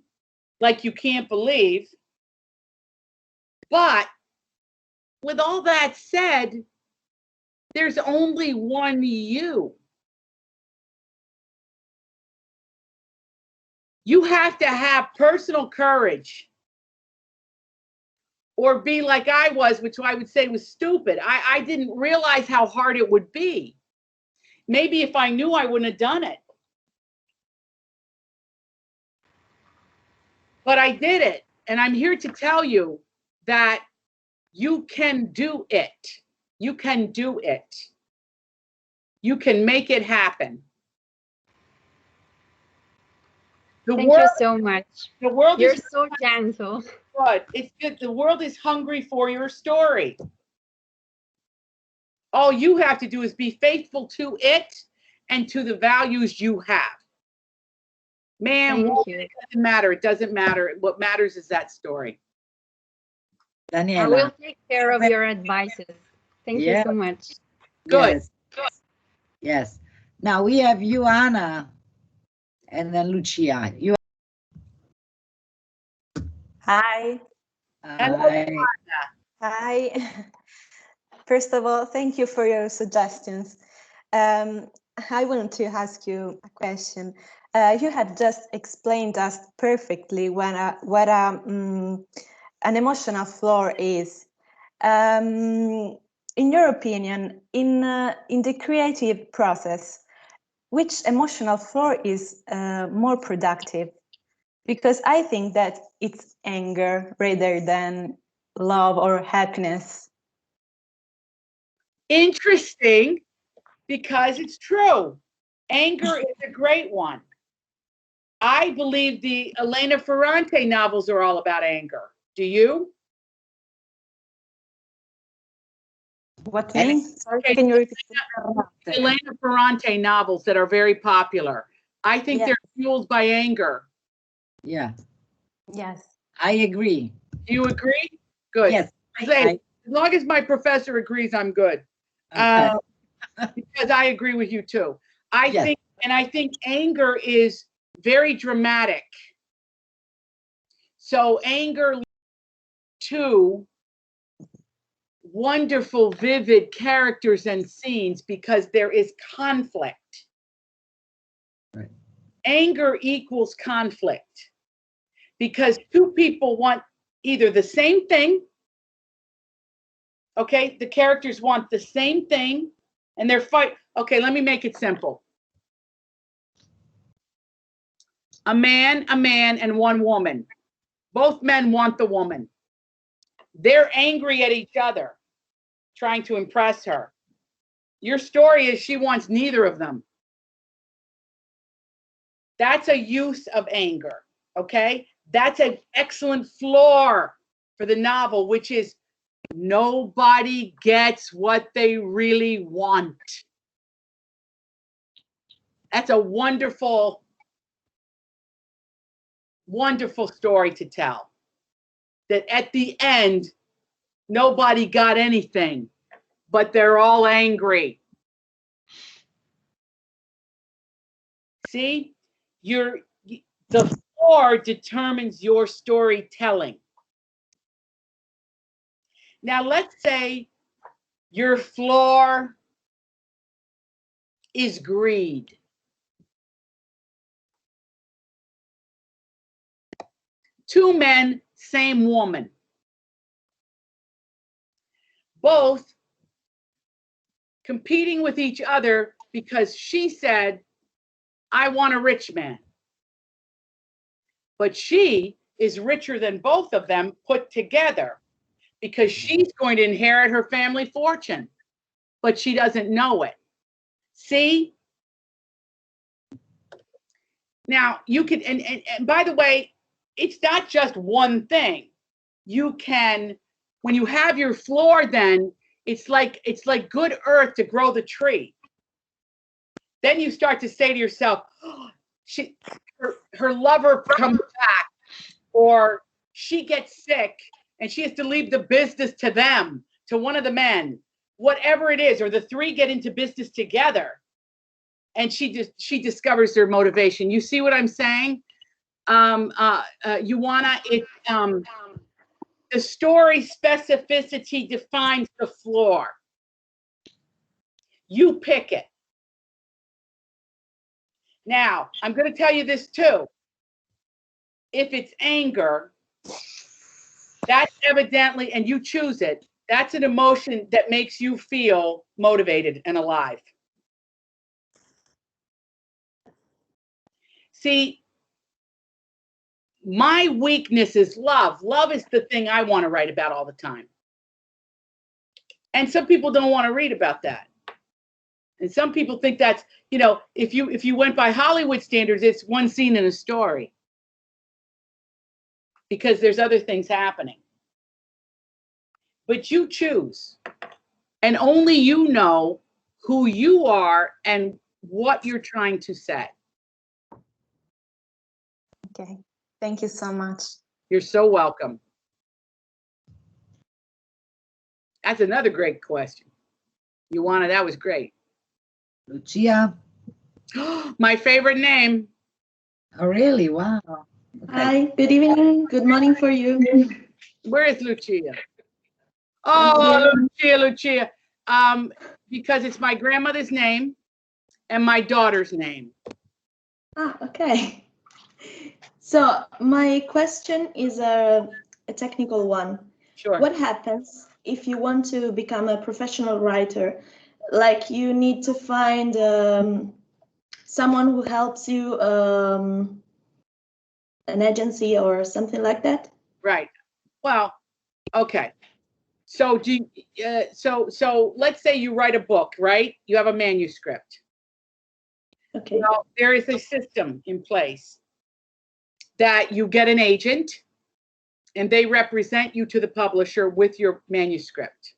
like you can't believe. But with all that said, there's only one you. You have to have personal courage, or be like I was, which I would say was stupid. I didn't realize how hard it would be. Maybe if I knew, I wouldn't have done it. But I did it. And I'm here to tell you that you can do it. You can do it. You can make it happen. Thank you so much. The world You're is so gentle. good. It's good. The world is hungry for your story. All you have to do is be faithful to it and to the values you have. Man, woman, it doesn't matter. It doesn't matter. What matters is that story. Daniela. I will take care of your advices. Thank you so much. Good. Yes. Now we have you, Anna, and then Lucia. You. Hi. Hello. Hi. First of all, thank you for your suggestions. I want to ask you a question. You had just explained us perfectly what an emotional floor is. In your opinion, in the creative process, which emotional floor is more productive? Because I think that it's anger rather than love or happiness. Interesting, because it's true. Anger is a great one. I believe the Elena Ferrante novels are all about anger. Do you? What means? Can you repeat? Elena Ferrante novels that are very popular. I think they're fueled by anger. Yeah. Yes. I agree. Do you agree? Good. Yes. As long as my professor agrees, I'm good. Okay. Because I agree with you too. I think anger is very dramatic. So anger leads to wonderful, vivid characters and scenes because there is conflict. Right. Anger equals conflict because two people want either the same thing. Okay, the characters want the same thing and they're fighting. Okay, let me make it simple. A man, and one woman. Both men want the woman. They're angry at each other, trying to impress her. Your story is she wants neither of them. That's a use of anger, okay? That's an excellent floor for the novel, which is nobody gets what they really want. That's a wonderful, wonderful story to tell. That at the end, nobody got anything, but they're all angry. See, the floor determines your storytelling. Now, let's say your floor is greed. Two men, same woman. Both competing with each other because she said, I want a rich man. but she is richer than both of them put together because she's going to inherit her family fortune, but she doesn't know it. See? Now, you can, and by the way, it's not just one thing. You can, when you have your floor, then it's like good earth to grow the tree. Then you start to say to yourself, oh, her lover comes back, or she gets sick and she has to leave the business to them, to one of the men, whatever it is, or the three get into business together. And she discovers their motivation. You see what I'm saying? The story specificity defines the floor. You pick it. Now, I'm going to tell you this too. If it's anger, that's evidently, and you choose it, that's an emotion that makes you feel motivated and alive. See, my weakness is love. Love is the thing I want to write about all the time. And some people don't want to read about that. And some people think that's, you know, if you went by Hollywood standards, it's one scene in a story. Because there's other things happening. But you choose. And only you know who you are and what you're trying to say. Okay, thank you so much. You're so welcome. That's another great question. Ioana, that was great. Lucia. My favorite name. Oh, really? Wow. Okay. Hi, good evening. Good morning for you. Where is Lucia? Oh, Lucia. Because it's my grandmother's name and my daughter's name. Ah, okay. So my question is a technical one. Sure. What happens if you want to become a professional writer? Like you need to find someone who helps you, an agency or something like that? Right. Well, okay. So so let's say you write a book, right? You have a manuscript. Okay. Well, there is a system in place that you get an agent and they represent you to the publisher with your manuscript.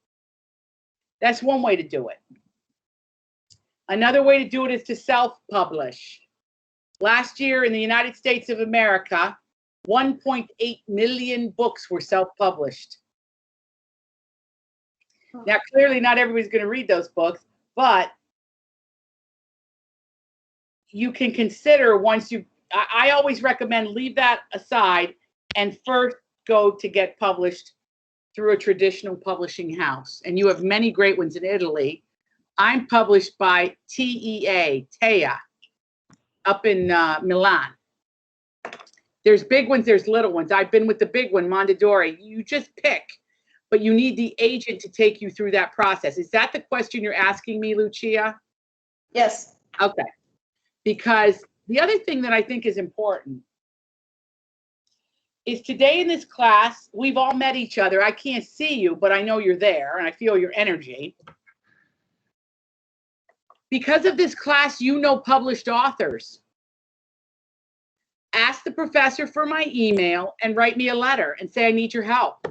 That's one way to do it. Another way to do it is to self-publish. Last year in the United States of America, 1.8 million books were self-published. Now, clearly not everybody's going to read those books, but you can consider once you, I always recommend leave that aside and first go to get published through a traditional publishing house. And you have many great ones in Italy. I'm published by TEA, up in Milan. There's big ones, there's little ones. I've been with the big one, Mondadori. You just pick, but you need the agent to take you through that process. Is that the question you're asking me, Lucia? Yes. Okay. Because the other thing that I think is important is today in this class, we've all met each other. I can't see you, but I know you're there and I feel your energy. Because of this class, you know published authors. Ask the professor for my email and write me a letter and say, I need your help.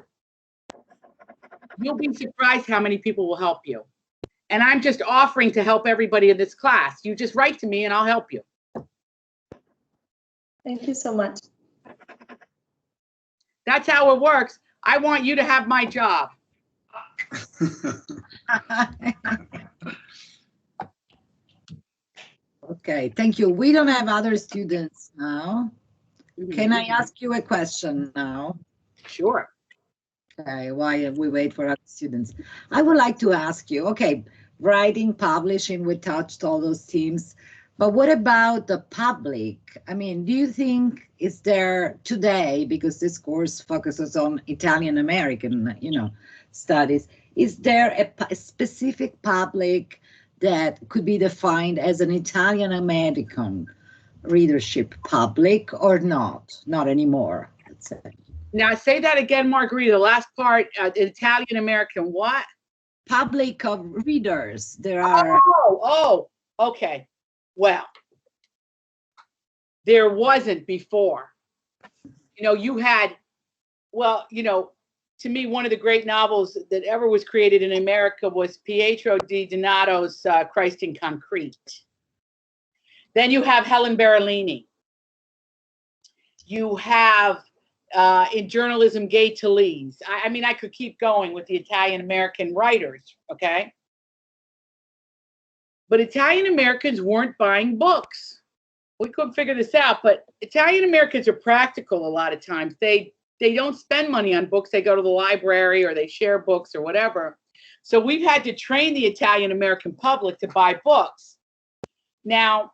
You'll be surprised how many people will help you. And I'm just offering to help everybody in this class. You just write to me and I'll help you. Thank you so much. That's how it works. I want you to have my job. Okay, thank you. We don't have other students now. Can I ask you a question now? Sure. Okay, while we wait for other students. I would like to ask you, okay, writing, publishing, we touched all those themes, but what about the public? I mean, do you think is there today, because this course focuses on Italian American, studies, is there a specific public that could be defined as an Italian American readership public or not? Not anymore, let's say. Now say that again, Margherita, the last part, Italian American what? Public of readers. There are. Okay. Well, there wasn't before. You know, you had, well, you know, to me, one of the great novels that ever was created in America was Pietro di Donato's Christ in Concrete. Then you have Helen Berolini. You have, in journalism, Gay Talese. I mean, I could keep going with the Italian-American writers, okay? But Italian-Americans weren't buying books. We couldn't figure this out, but Italian-Americans are practical a lot of times. They don't spend money on books. They go to the library or they share books or whatever. So we've had to train the Italian-American public to buy books. Now,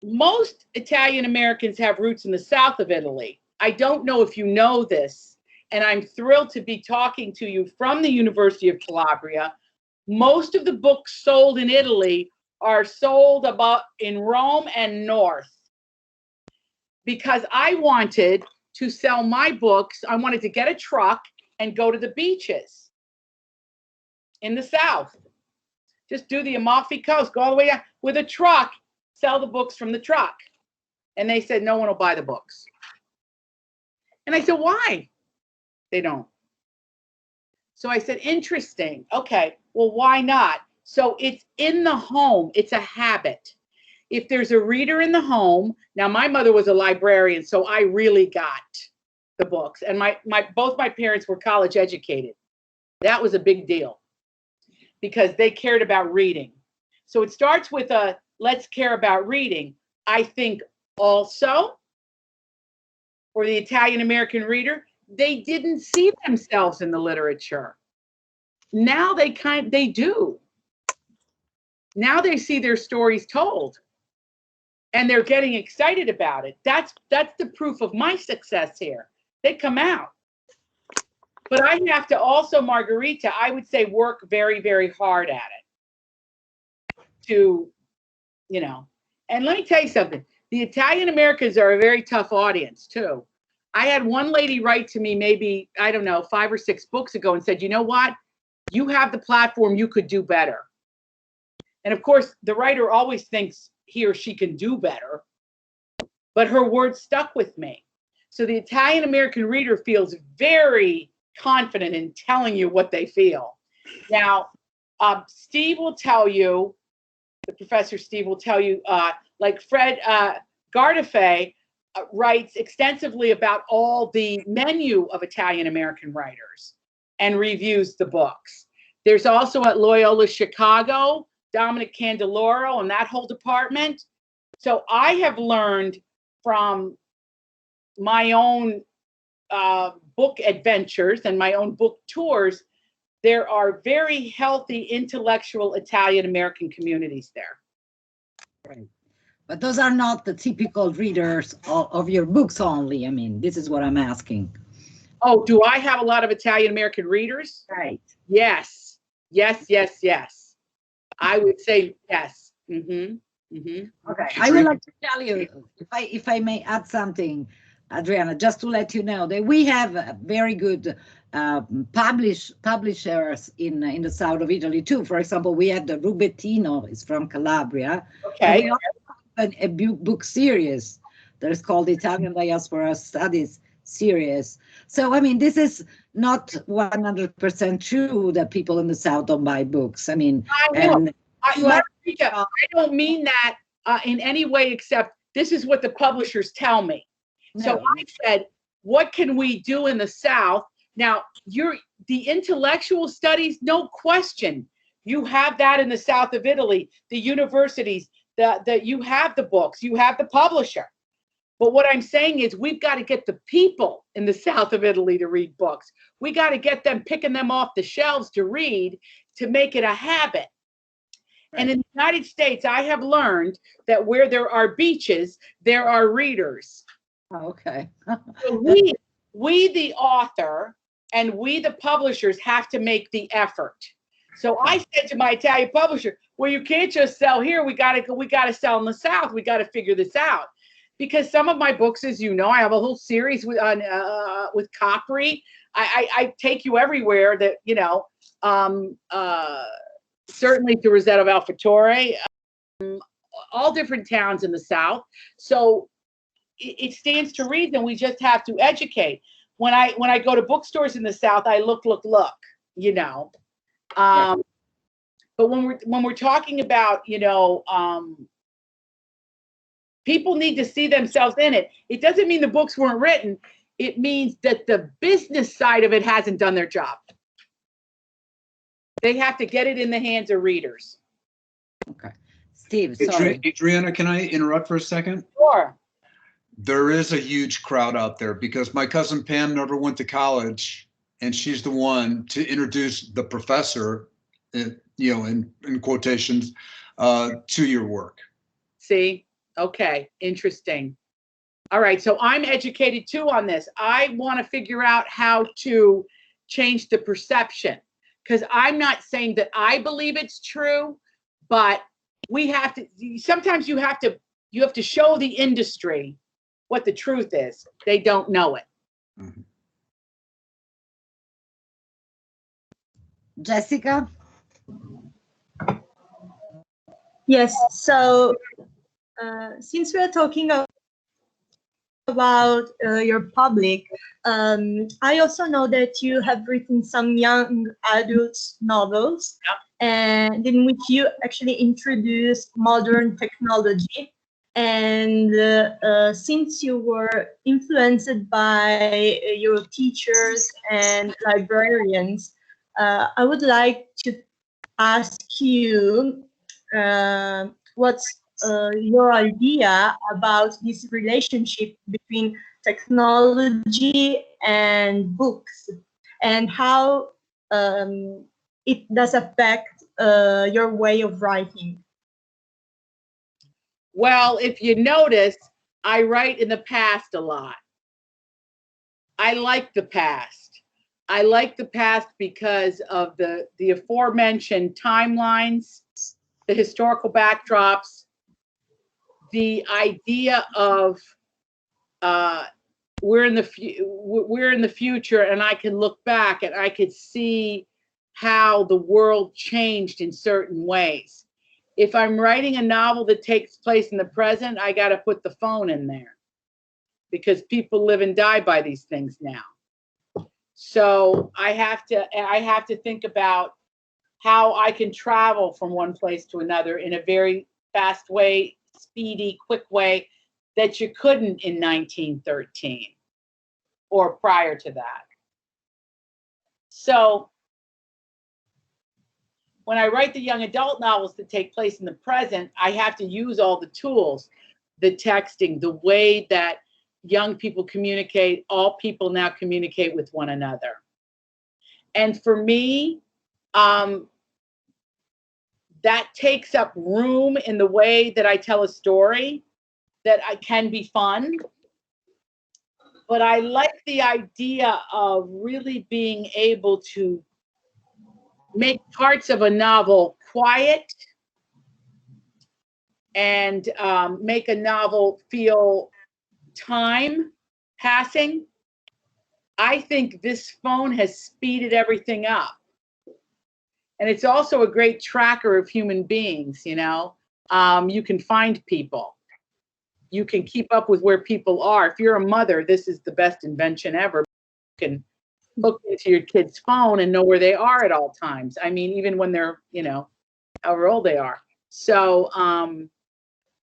most Italian-Americans have roots in the south of Italy. I don't know if you know this, and I'm thrilled to be talking to you from the University of Calabria. Most of the books sold in Italy are sold about in Rome and north. Because I wanted to sell my books, I wanted to get a truck and go to the beaches in the south. Just do the Amalfi Coast, go all the way down with a truck, sell the books from the truck. And they said, no one will buy the books. And I said, why? They don't. So I said, interesting. Okay, well, why not? So it's in the home. It's a habit. If there's a reader in the home, now my mother was a librarian, so I really got the books. And both my parents were college educated. That was a big deal because they cared about reading. So it starts with a let's care about reading. I think also for the Italian-American reader, they didn't see themselves in the literature. Now they do. Now they see their stories told. And they're getting excited about it. That's the proof of my success here. They come out. But I have to also, Margherita, I would say work very, very hard at it. To, you know, and let me tell you something. The Italian Americans are a very tough audience too. I had one lady write to me maybe, I don't know, 5 or 6 books ago and said, you know what? You have the platform, you could do better. And of course, the writer always thinks he or she can do better, but her words stuck with me. So the Italian-American reader feels very confident in telling you what they feel. Now, Steve will tell you, the Professor Steve will tell you, like Fred Gardafe writes extensively about all the menu of Italian-American writers and reviews the books. There's also at Loyola Chicago, Dominic Candeloro and that whole department. So I have learned from my own book adventures and my own book tours, there are very healthy intellectual Italian-American communities there. Right. But those are not the typical readers of your books only. I mean, this is what I'm asking. Oh, do I have a lot of Italian-American readers? Right. Yes. Yes, yes, yes. I would say yes. Mm-hmm. Mm-hmm. Okay. I would like to tell you, if I may add something, Adriana, just to let you know that we have very good publishers in the south of Italy too. For example, we have the Rubettino, is from Calabria. Okay. We also have a book series that is called Italian Diaspora Studies Series. So, I mean, this is not 100% true that people in the South don't buy books. I mean, I don't mean that in any way except this is what the publishers tell me. No. So I said, what can we do in the South? Now, the intellectual studies, no question. You have that in the south of Italy, the universities, you have the books, you have the publisher. But what I'm saying is we've got to get the people in the south of Italy to read books. We got to get them picking them off the shelves to read to make it a habit. Right. And in the United States, I have learned that where there are beaches, there are readers. Okay. So we, the author, and we, the publishers, have to make the effort. So I said to my Italian publisher, well, you can't just sell here. We gotta sell in the South. We gotta figure this out. Because some of my books, as you know, I have a whole series with Capri. I take you everywhere that, you know, certainly to Rosetta Valfatore, all different towns in the South. So it stands to reason we just have to educate. When I go to bookstores in the South, I look, you know. But when we're talking about, you know, people need to see themselves in it. It doesn't mean the books weren't written. It means that the business side of it hasn't done their job. They have to get it in the hands of readers. Okay. Steve, sorry. Adriana, can I interrupt for a second? Sure. There is a huge crowd out there because my cousin Pam never went to college, and she's the one to introduce the professor, you know, in quotations, to your work. See? Okay, interesting. All right, so I'm educated too on this. I want to figure out how to change the perception, because I'm not saying that I believe it's true, but we have to, sometimes you have to show the industry what the truth is. They don't know it. Mm-hmm. Jessica? Yes, so since we're talking about your public, I also know that you have written some young adult novels, and in which you actually introduce modern technology. And since you were influenced by your teachers and librarians, I would like to ask you what's your idea about this relationship between technology and books, and how it does affect your way of writing. Well, if you notice, I write in the past a lot. I like the past. I like the past because of the aforementioned timelines, the historical backdrops, the idea of we're in the future, and I can look back and I could see how the world changed in certain ways. If I'm writing a novel that takes place in the present, I got to put the phone in there because people live and die by these things now. So I have to think about how I can travel from one place to another in a very fast way, speedy, quick way that you couldn't in 1913 or prior to that. So when I write the young adult novels that take place in the present, I have to use all the tools, the texting, the way that young people communicate. All people now communicate with one another. And for me, that takes up room in the way that I tell a story, that I can be fun. But I like the idea of really being able to make parts of a novel quiet and make a novel feel time passing. I think this phone has speeded everything up. And it's also a great tracker of human beings, you know. You can find people. You can keep up with where people are. If you're a mother, this is the best invention ever. You can hook into your kid's phone and know where they are at all times. I mean, even when they're, you know, however old they are. So,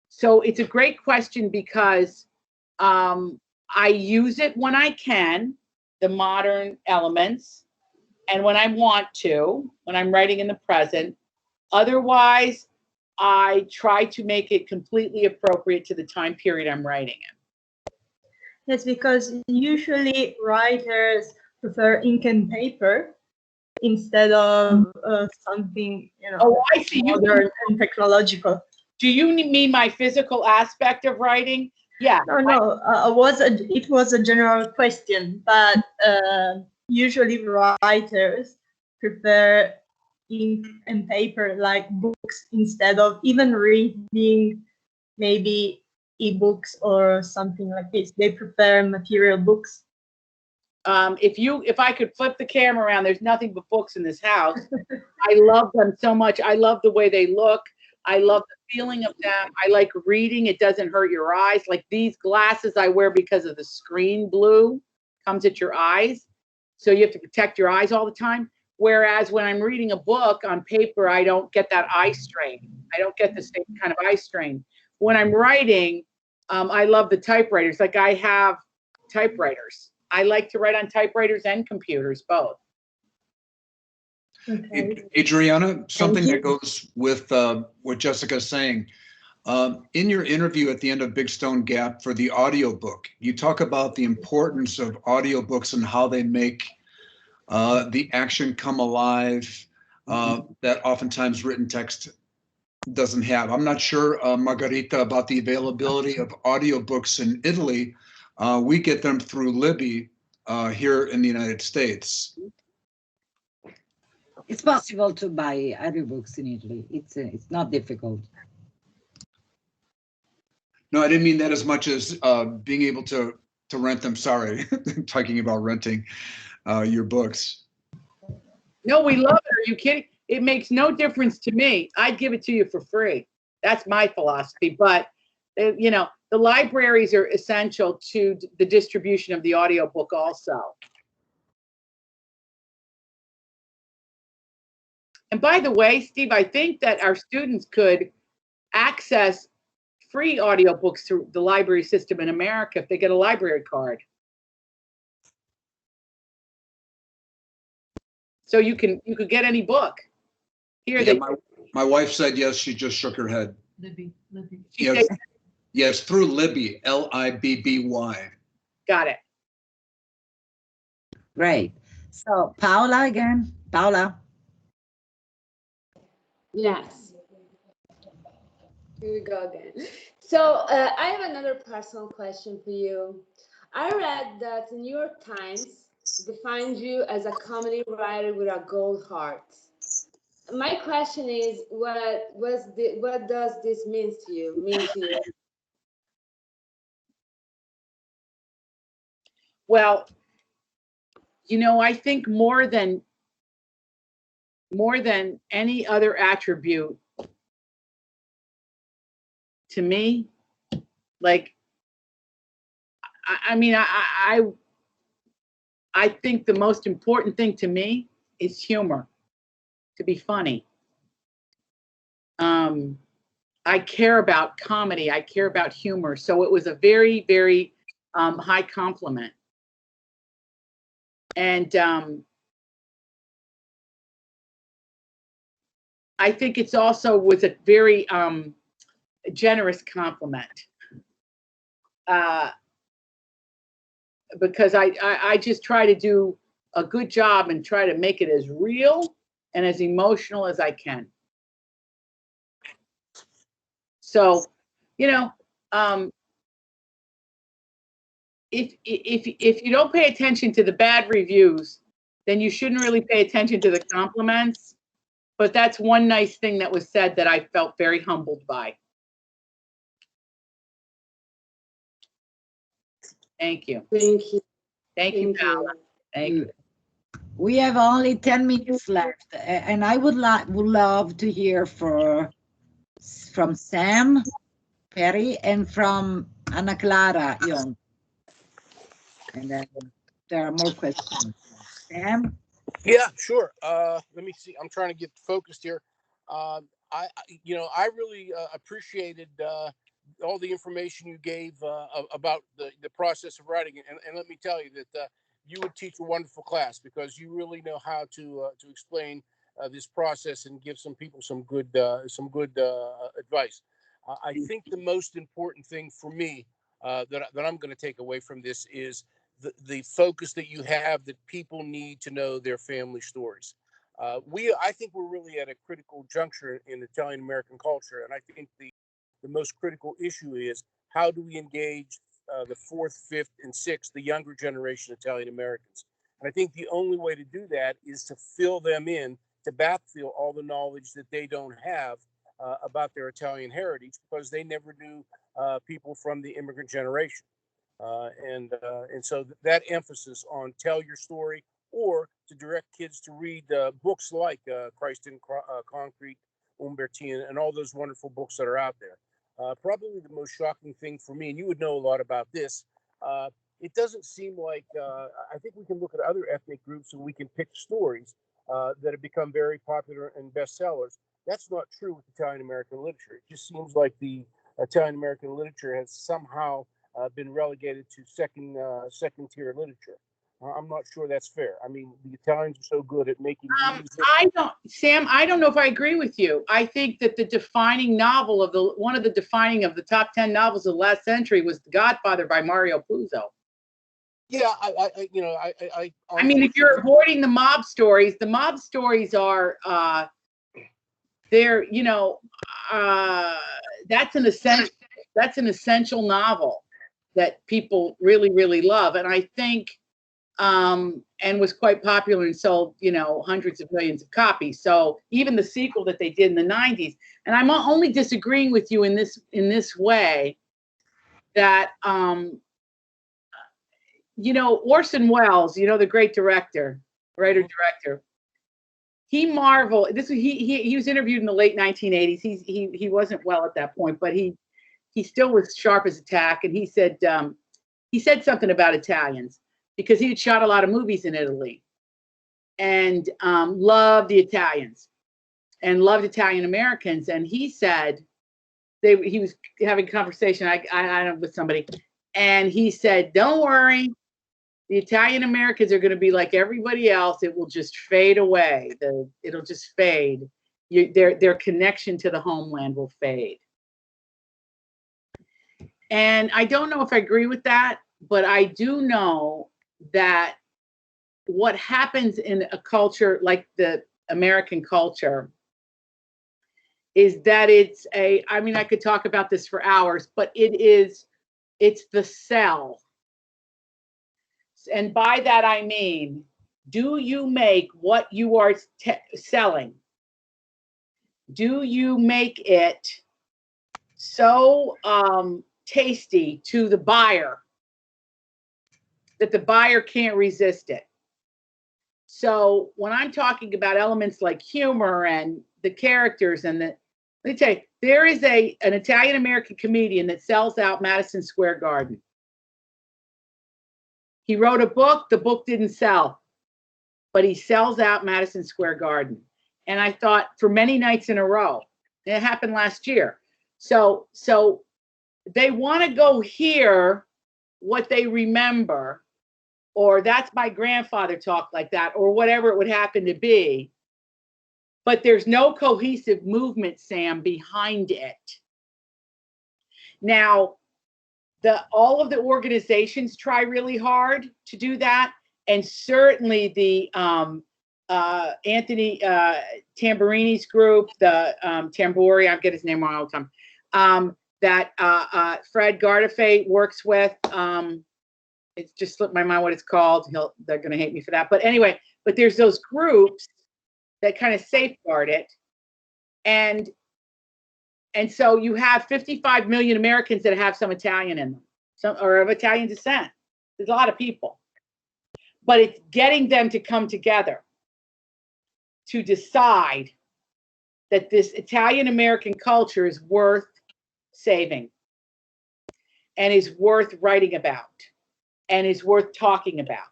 so it's a great question because I use it when I can, the modern elements, and when I want to, when I'm writing in the present. Otherwise, I try to make it completely appropriate to the time period I'm writing in. Yes, because usually writers prefer ink and paper instead of something, you know, oh, I see. modern and technological. Do you mean my physical aspect of writing? Yeah. No, it was a general question, but usually writers prefer ink and paper, like books, instead of even reading maybe ebooks or something like this? They prefer material books. If I could flip the camera around, there's nothing but books in this house. I love them so much. I love the way they look. I love the feeling of them. I like reading. It doesn't hurt your eyes. Like these glasses I wear because of the screen blue comes at your eyes. So you have to protect your eyes all the time. Whereas when I'm reading a book on paper, I don't get that eye strain. I don't get the same kind of eye strain. When I'm writing, I love the typewriters. Like I have typewriters. I like to write on typewriters and computers, both. Okay. Adriana, something that goes with what Jessica's saying. In your interview at the end of Big Stone Gap for the audiobook, you talk about the importance of audiobooks and how they make the action come alive that oftentimes written text doesn't have. I'm not sure, Margherita, about the availability of audiobooks in Italy. We get them through Libby here in the United States. It's possible to buy audiobooks in Italy. It's not difficult. No, I didn't mean that as much as being able to rent them. Sorry, talking about renting your books. No, we love it. Are you kidding? It makes no difference to me. I'd give it to you for free. That's my philosophy. But, you know, the libraries are essential to the distribution of the audiobook also. And by the way, Steve, I think that our students could access free audiobooks through the library system in America if they get a library card. So you could get any book. Here Yeah, my wife said yes, she just shook her head. Libby. Yes, yes, through Libby, Libby. Got it. Great. So Paola again. Paola. Yes. Here we go again. So I have another personal question for you. I read that the New York Times defined you as a comedy writer with a gold heart. My question is, what does this mean to you? Well, you know, I think more than any other attribute to me, like, I mean, I think the most important thing to me is humor, to be funny. I care about comedy. I care about humor. So it was a very, very high compliment. And I think it's also was a very generous compliment. Because I just try to do a good job and try to make it as real and as emotional as I can. So, you know, if you don't pay attention to the bad reviews, then you shouldn't really pay attention to the compliments. But that's one nice thing that was said that I felt very humbled by. Thank you. Thank you. Thank you, Paola. Thank you. We have only 10 minutes left, and I would love to hear from Sam Perry and from Anna Clara Young. And then there are more questions. Sam? Yeah, sure. Let me see. I'm trying to get focused here. I really appreciated all the information you gave about the process of writing, and let me tell you that you would teach a wonderful class because you really know how to explain this process and give some people some good advice. I think the most important thing for me that I'm going to take away from this is the focus that you have that people need to know their family stories. I think we're really at a critical juncture in Italian American culture, and I think the most critical issue is how do we engage the fourth, fifth, and sixth, the younger generation Italian Americans. And I think the only way to do that is to fill them in to backfill all the knowledge that they don't have about their Italian heritage, because they never knew people from the immigrant generation. And so that emphasis on tell your story, or to direct kids to read books like Christ in Concrete, Umbertine, and all those wonderful books that are out there. Probably the most shocking thing for me, and you would know a lot about this, it doesn't seem like, I think we can look at other ethnic groups and we can pick stories that have become very popular and bestsellers. That's not true with Italian American literature. It just seems like the Italian American literature has somehow been relegated to second tier literature. I'm not sure that's fair. I mean, the Italians are so good at making music. Sam, I don't know if I agree with you. I think that the defining novel of one of the defining of the top 10 novels of the last century was The Godfather by Mario Puzo. Yeah, I mean, if you're avoiding the mob stories are they're, that's an essential novel that people really, really love. And I think, and was quite popular and sold, hundreds of millions of copies. So even the sequel that they did in the 90s, and I'm only disagreeing with you in this way, that, Orson Welles, the great writer-director, he was interviewed in the late 1980s. He wasn't well at that point, but he still was sharp as a tack. And he said something about Italians, because he had shot a lot of movies in Italy and loved the Italians and loved Italian Americans. And he said, he was having a conversation with somebody, and he said, don't worry, the Italian Americans are going to be like everybody else. It will just fade away. It'll just fade. Their connection to the homeland will fade. And I don't know if I agree with that, but I do know that what happens in a culture like the American culture is that I could talk about this for hours, but it's the sell. And by that, I mean, do you make what you are selling? Do you make it so tasty to the buyer that the buyer can't resist it? So when I'm talking about elements like humor and the characters and let me tell you, there is an Italian American comedian that sells out Madison Square Garden. He wrote a book, the book didn't sell, but he sells out Madison Square Garden. And I thought, for many nights in a row, it happened last year. So they want to go hear what they remember, or that's my grandfather talked like that, or whatever it would happen to be. But there's no cohesive movement, Sam, behind it. Now, all of the organizations try really hard to do that. And certainly the Anthony Tamburini's group, the Tamburi, I get his name wrong all the time, that Fred Gardefay works with. It's just slipped my mind what it's called. They're going to hate me for that. But anyway, there's those groups that kind of safeguard it. And so you have 55 million Americans that have some Italian in them, or of Italian descent. There's a lot of people. But it's getting them to come together to decide that this Italian American culture is worth saving and is worth writing about and is worth talking about.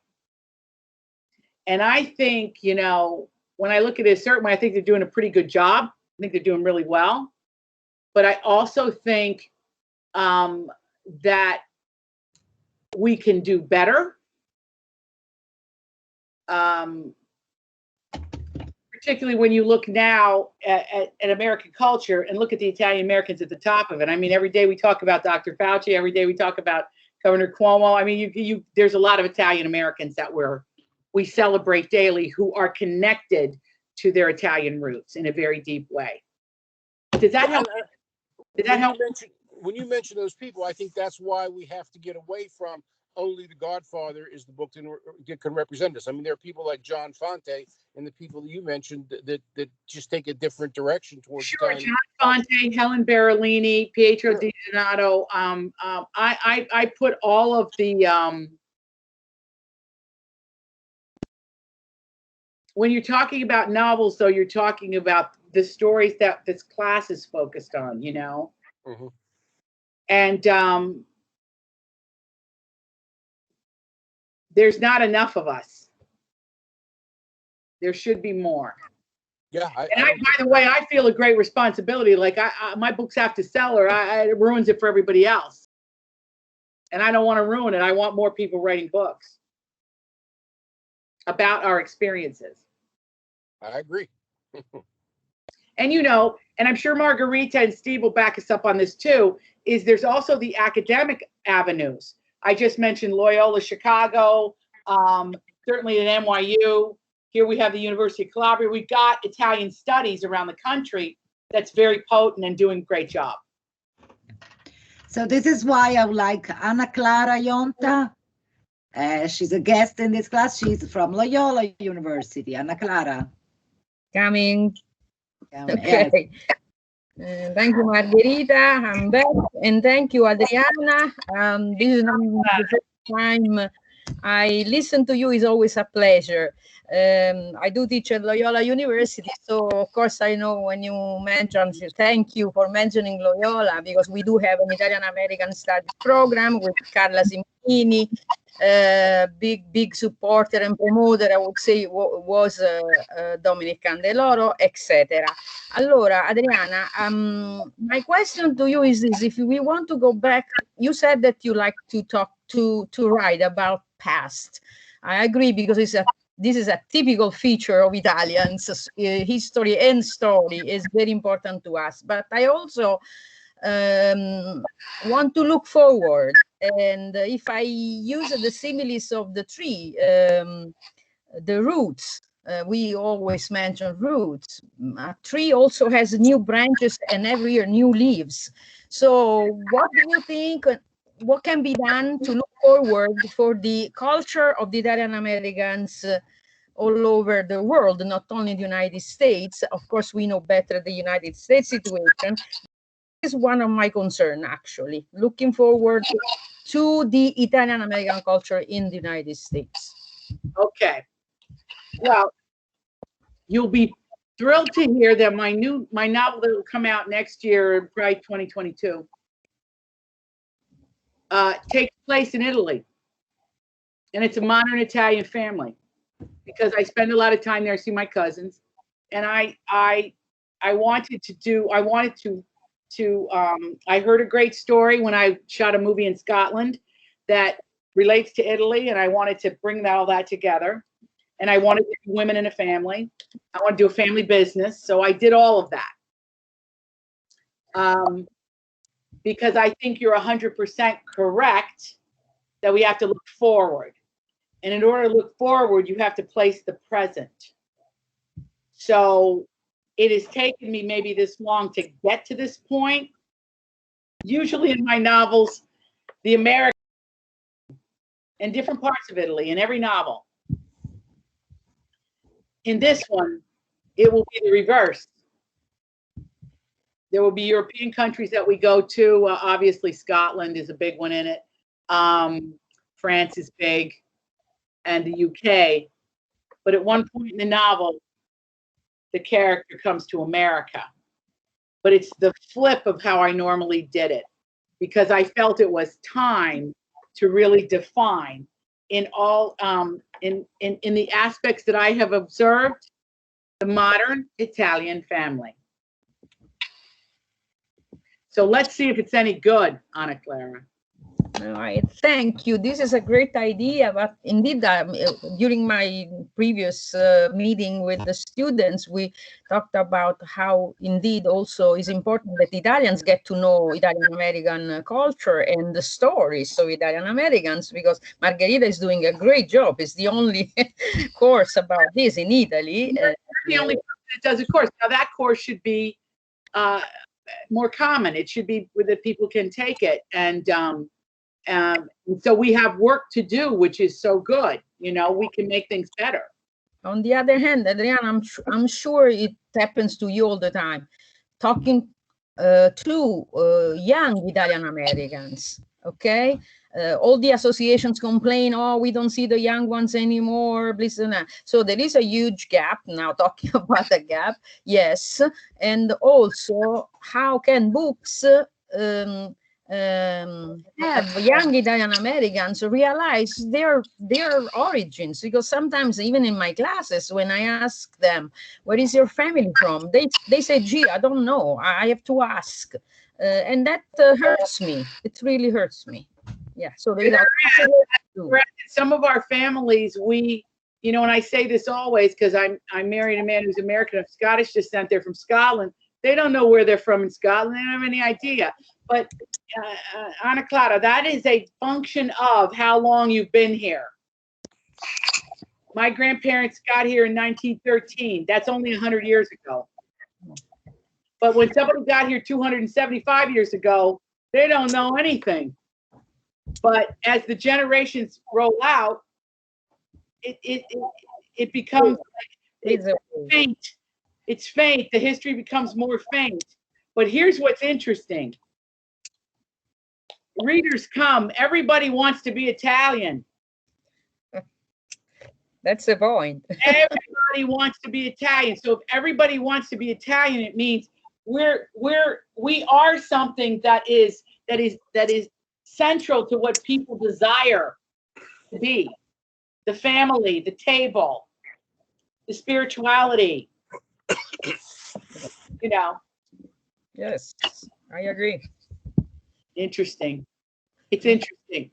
And I think, when I look at it a certain way, I think they're doing a pretty good job. I think they're doing really well. But I also think that we can do better. Particularly when you look now at American culture and look at the Italian Americans at the top of it. I mean, every day we talk about Dr. Fauci. Every day we talk about Governor Cuomo. I mean, there's a lot of Italian Americans that we celebrate daily who are connected to their Italian roots in a very deep way. Does that help? Did that help? When you mention those people, I think that's why we have to get away from only The Godfather is the book that can represent us. I mean, there are people like John Fonte and the people that you mentioned that just take a different direction towards. Sure, John Fonte, Helen Berolini, Pietro Di Donato. I put all of the when you're talking about novels, though, you're talking about the stories that this class is focused on, you know. Mm-hmm. And there's not enough of us. There should be more. Yeah. By the way, I feel a great responsibility. Like my books have to sell, or it ruins it for everybody else. And I don't want to ruin it. I want more people writing books about our experiences. I agree. And you know, and I'm sure Margherita and Steve will back us up on this too, is there's also the academic avenues. I just mentioned Loyola Chicago, certainly at NYU. Here we have the University of Calabria. We've got Italian studies around the country that's very potent and doing a great job. So this is why I would like Anna Clara Ionta. She's a guest in this class. She's from Loyola University. Anna Clara. Coming. Okay. Yes. Thank you, Margherita. I'm back. And thank you, Adriana. This is not the first time I listen to you. Is always a pleasure. I do teach at Loyola University, so of course I know when you mentioned, thank you for mentioning Loyola, because we do have an Italian American Studies program with Carla Simonini, big supporter and promoter, I would say, was Dominic Candeloro, etc. Allora, Adriana, my question to you is this: if we want to go back, you said that you like to talk to write about past. I agree, because this is a typical feature of Italians. History and story is very important to us. But I also want to look forward. And if I use the similes of the tree, the roots, we always mention roots. A tree also has new branches and every year new leaves. So what do you think? What can be done to look forward for the culture of the Italian Americans all over the world, not only the United States? Of course, we know better the United States situation. This is one of my concerns, actually, looking forward to the Italian American culture in the United States. Okay. Well, you'll be thrilled to hear that my novel that will come out next year, probably 2022, takes place in Italy, and it's a modern Italian family, because I spend a lot of time there. I see my cousins, and I heard a great story when I shot a movie in Scotland that relates to Italy, and I wanted to bring all that together, and I wanted to do women in a family. I want to do a family business, so I did all of that. Because I think you're 100% correct that we have to look forward. And in order to look forward, you have to place the present. So it has taken me maybe this long to get to this point. Usually in my novels, the American and different parts of Italy in every novel. In this one, it will be the reverse. There will be European countries that we go to. Obviously, Scotland is a big one in it. France is big, and the UK. But at one point in the novel, the character comes to America. But it's the flip of how I normally did it, because I felt it was time to really define in all in the aspects that I have observed the modern Italian family. So let's see if it's any good, Anna Clara. All right, thank you. This is a great idea, but indeed, during my previous meeting with the students, we talked about how indeed also is important that Italians get to know Italian American culture and the stories of Italian Americans, because Margherita is doing a great job. It's the only course about this in Italy. The only person that does a course. Now that course should be more common. It should be that people can take it. And And so we have work to do, which is so good. You know, we can make things better. On the other hand, Adriana, I'm sure it happens to you all the time, talking to young Italian Americans, okay? All the associations complain, oh, we don't see the young ones anymore, please. So there is a huge gap now, talking about a gap, yes. And also, how can books have young Italian Americans realize their origins? Because sometimes, even in my classes, when I ask them, where is your family from? They say, gee, I don't know. I have to ask. And that hurts me. It really hurts me. Yeah. So they some of our families, we, you know, and I say this always because I'm married a man who's American of Scottish descent. They're from Scotland. They don't know where they're from in Scotland. They don't have any idea. But Ana Clara, that is a function of how long you've been here. My grandparents got here in 1913. That's only 100 years ago. But when somebody got here 275 years ago, they don't know anything. But as the generations roll out, it becomes it's faint. It's faint. The history becomes more faint. But here's what's interesting. Readers come. Everybody wants to be Italian. That's the point. Everybody wants to be Italian. So if everybody wants to be Italian, it means we are something that is central to what people desire to be. The family, the table, the spirituality. You know. Yes, I agree. Interesting. It's interesting.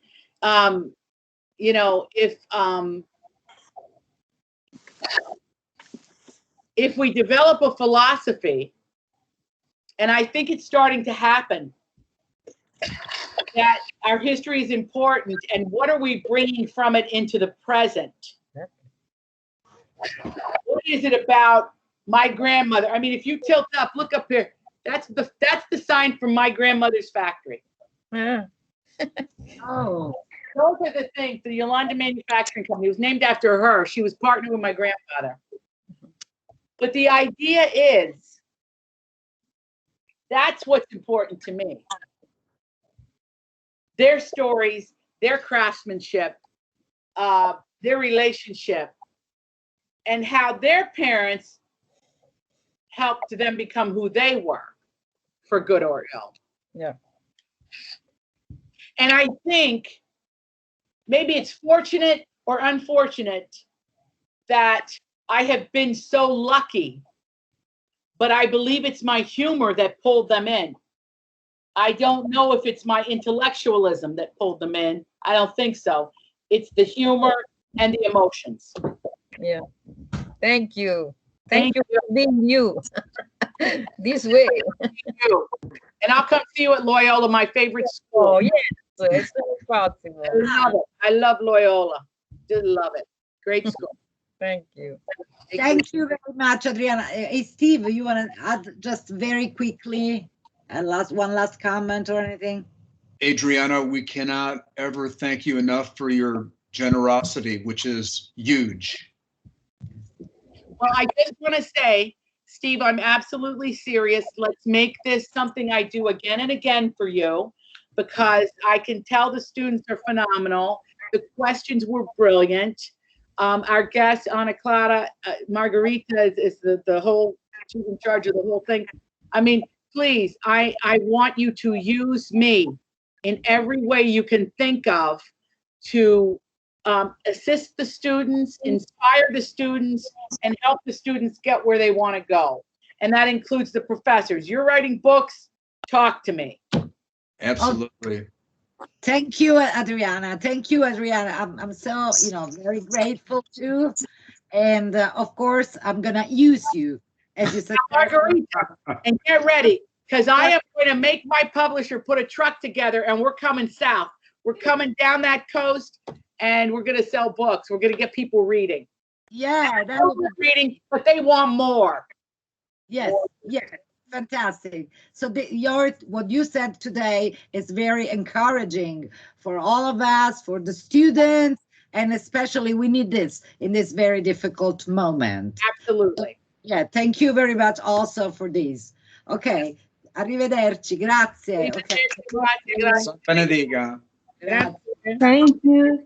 You know, if we develop a philosophy, and I think it's starting to happen, that our history is important, and what are we bringing from it into the present? What is it about my grandmother? I mean, if you tilt up, look up here. That's the sign from my grandmother's factory. Yeah. Oh, those are the things. The Yolanda Manufacturing Company was named after her. She was partnered with my grandfather. But the idea is, that's what's important to me. Their stories, their craftsmanship, their relationship, and how their parents helped them become who they were, for good or ill. Yeah. And I think maybe it's fortunate or unfortunate that I have been so lucky, but I believe it's my humor that pulled them in. I don't know if it's my intellectualism that pulled them in. I don't think so. It's the humor and the emotions. Yeah. Thank you. Thank you for being you this way. And I'll come see you at Loyola, my favorite school. Oh, yes. It's possible. I love it. I love Loyola. Just love it. Great school. Thank you. Thank you very much, Adriana. Hey, Steve, you want to add just very quickly one last comment or anything? Adriana, we cannot ever thank you enough for your generosity, which is huge. Well, I just want to say, Steve, I'm absolutely serious. Let's make this something I do again and again for you, because I can tell the students are phenomenal. The questions were brilliant. Our guest, Ana Clara, Margherita is the whole, she's in charge of the whole thing. I mean, please, I want you to use me in every way you can think of to assist the students, inspire the students, and help the students get where they want to go. And that includes the professors. You're writing books, talk to me. Absolutely. Thank you, Adriana. Thank you, Adriana. I'm so, very grateful too. And of course, I'm going to use you as you said. Margherita, and get ready, because I am going to make my publisher put a truck together, and we're coming south. We're coming down that coast, and we're going to sell books. We're going to get people reading. Yeah, reading, but they want more. Yes, yes. Fantastic. So what you said today is very encouraging for all of us, for the students, and especially we need this in this very difficult moment. Absolutely. Yeah, thank you very much also for this. Okay, arrivederci, grazie. Okay. Benedica. Grazie. Thank you.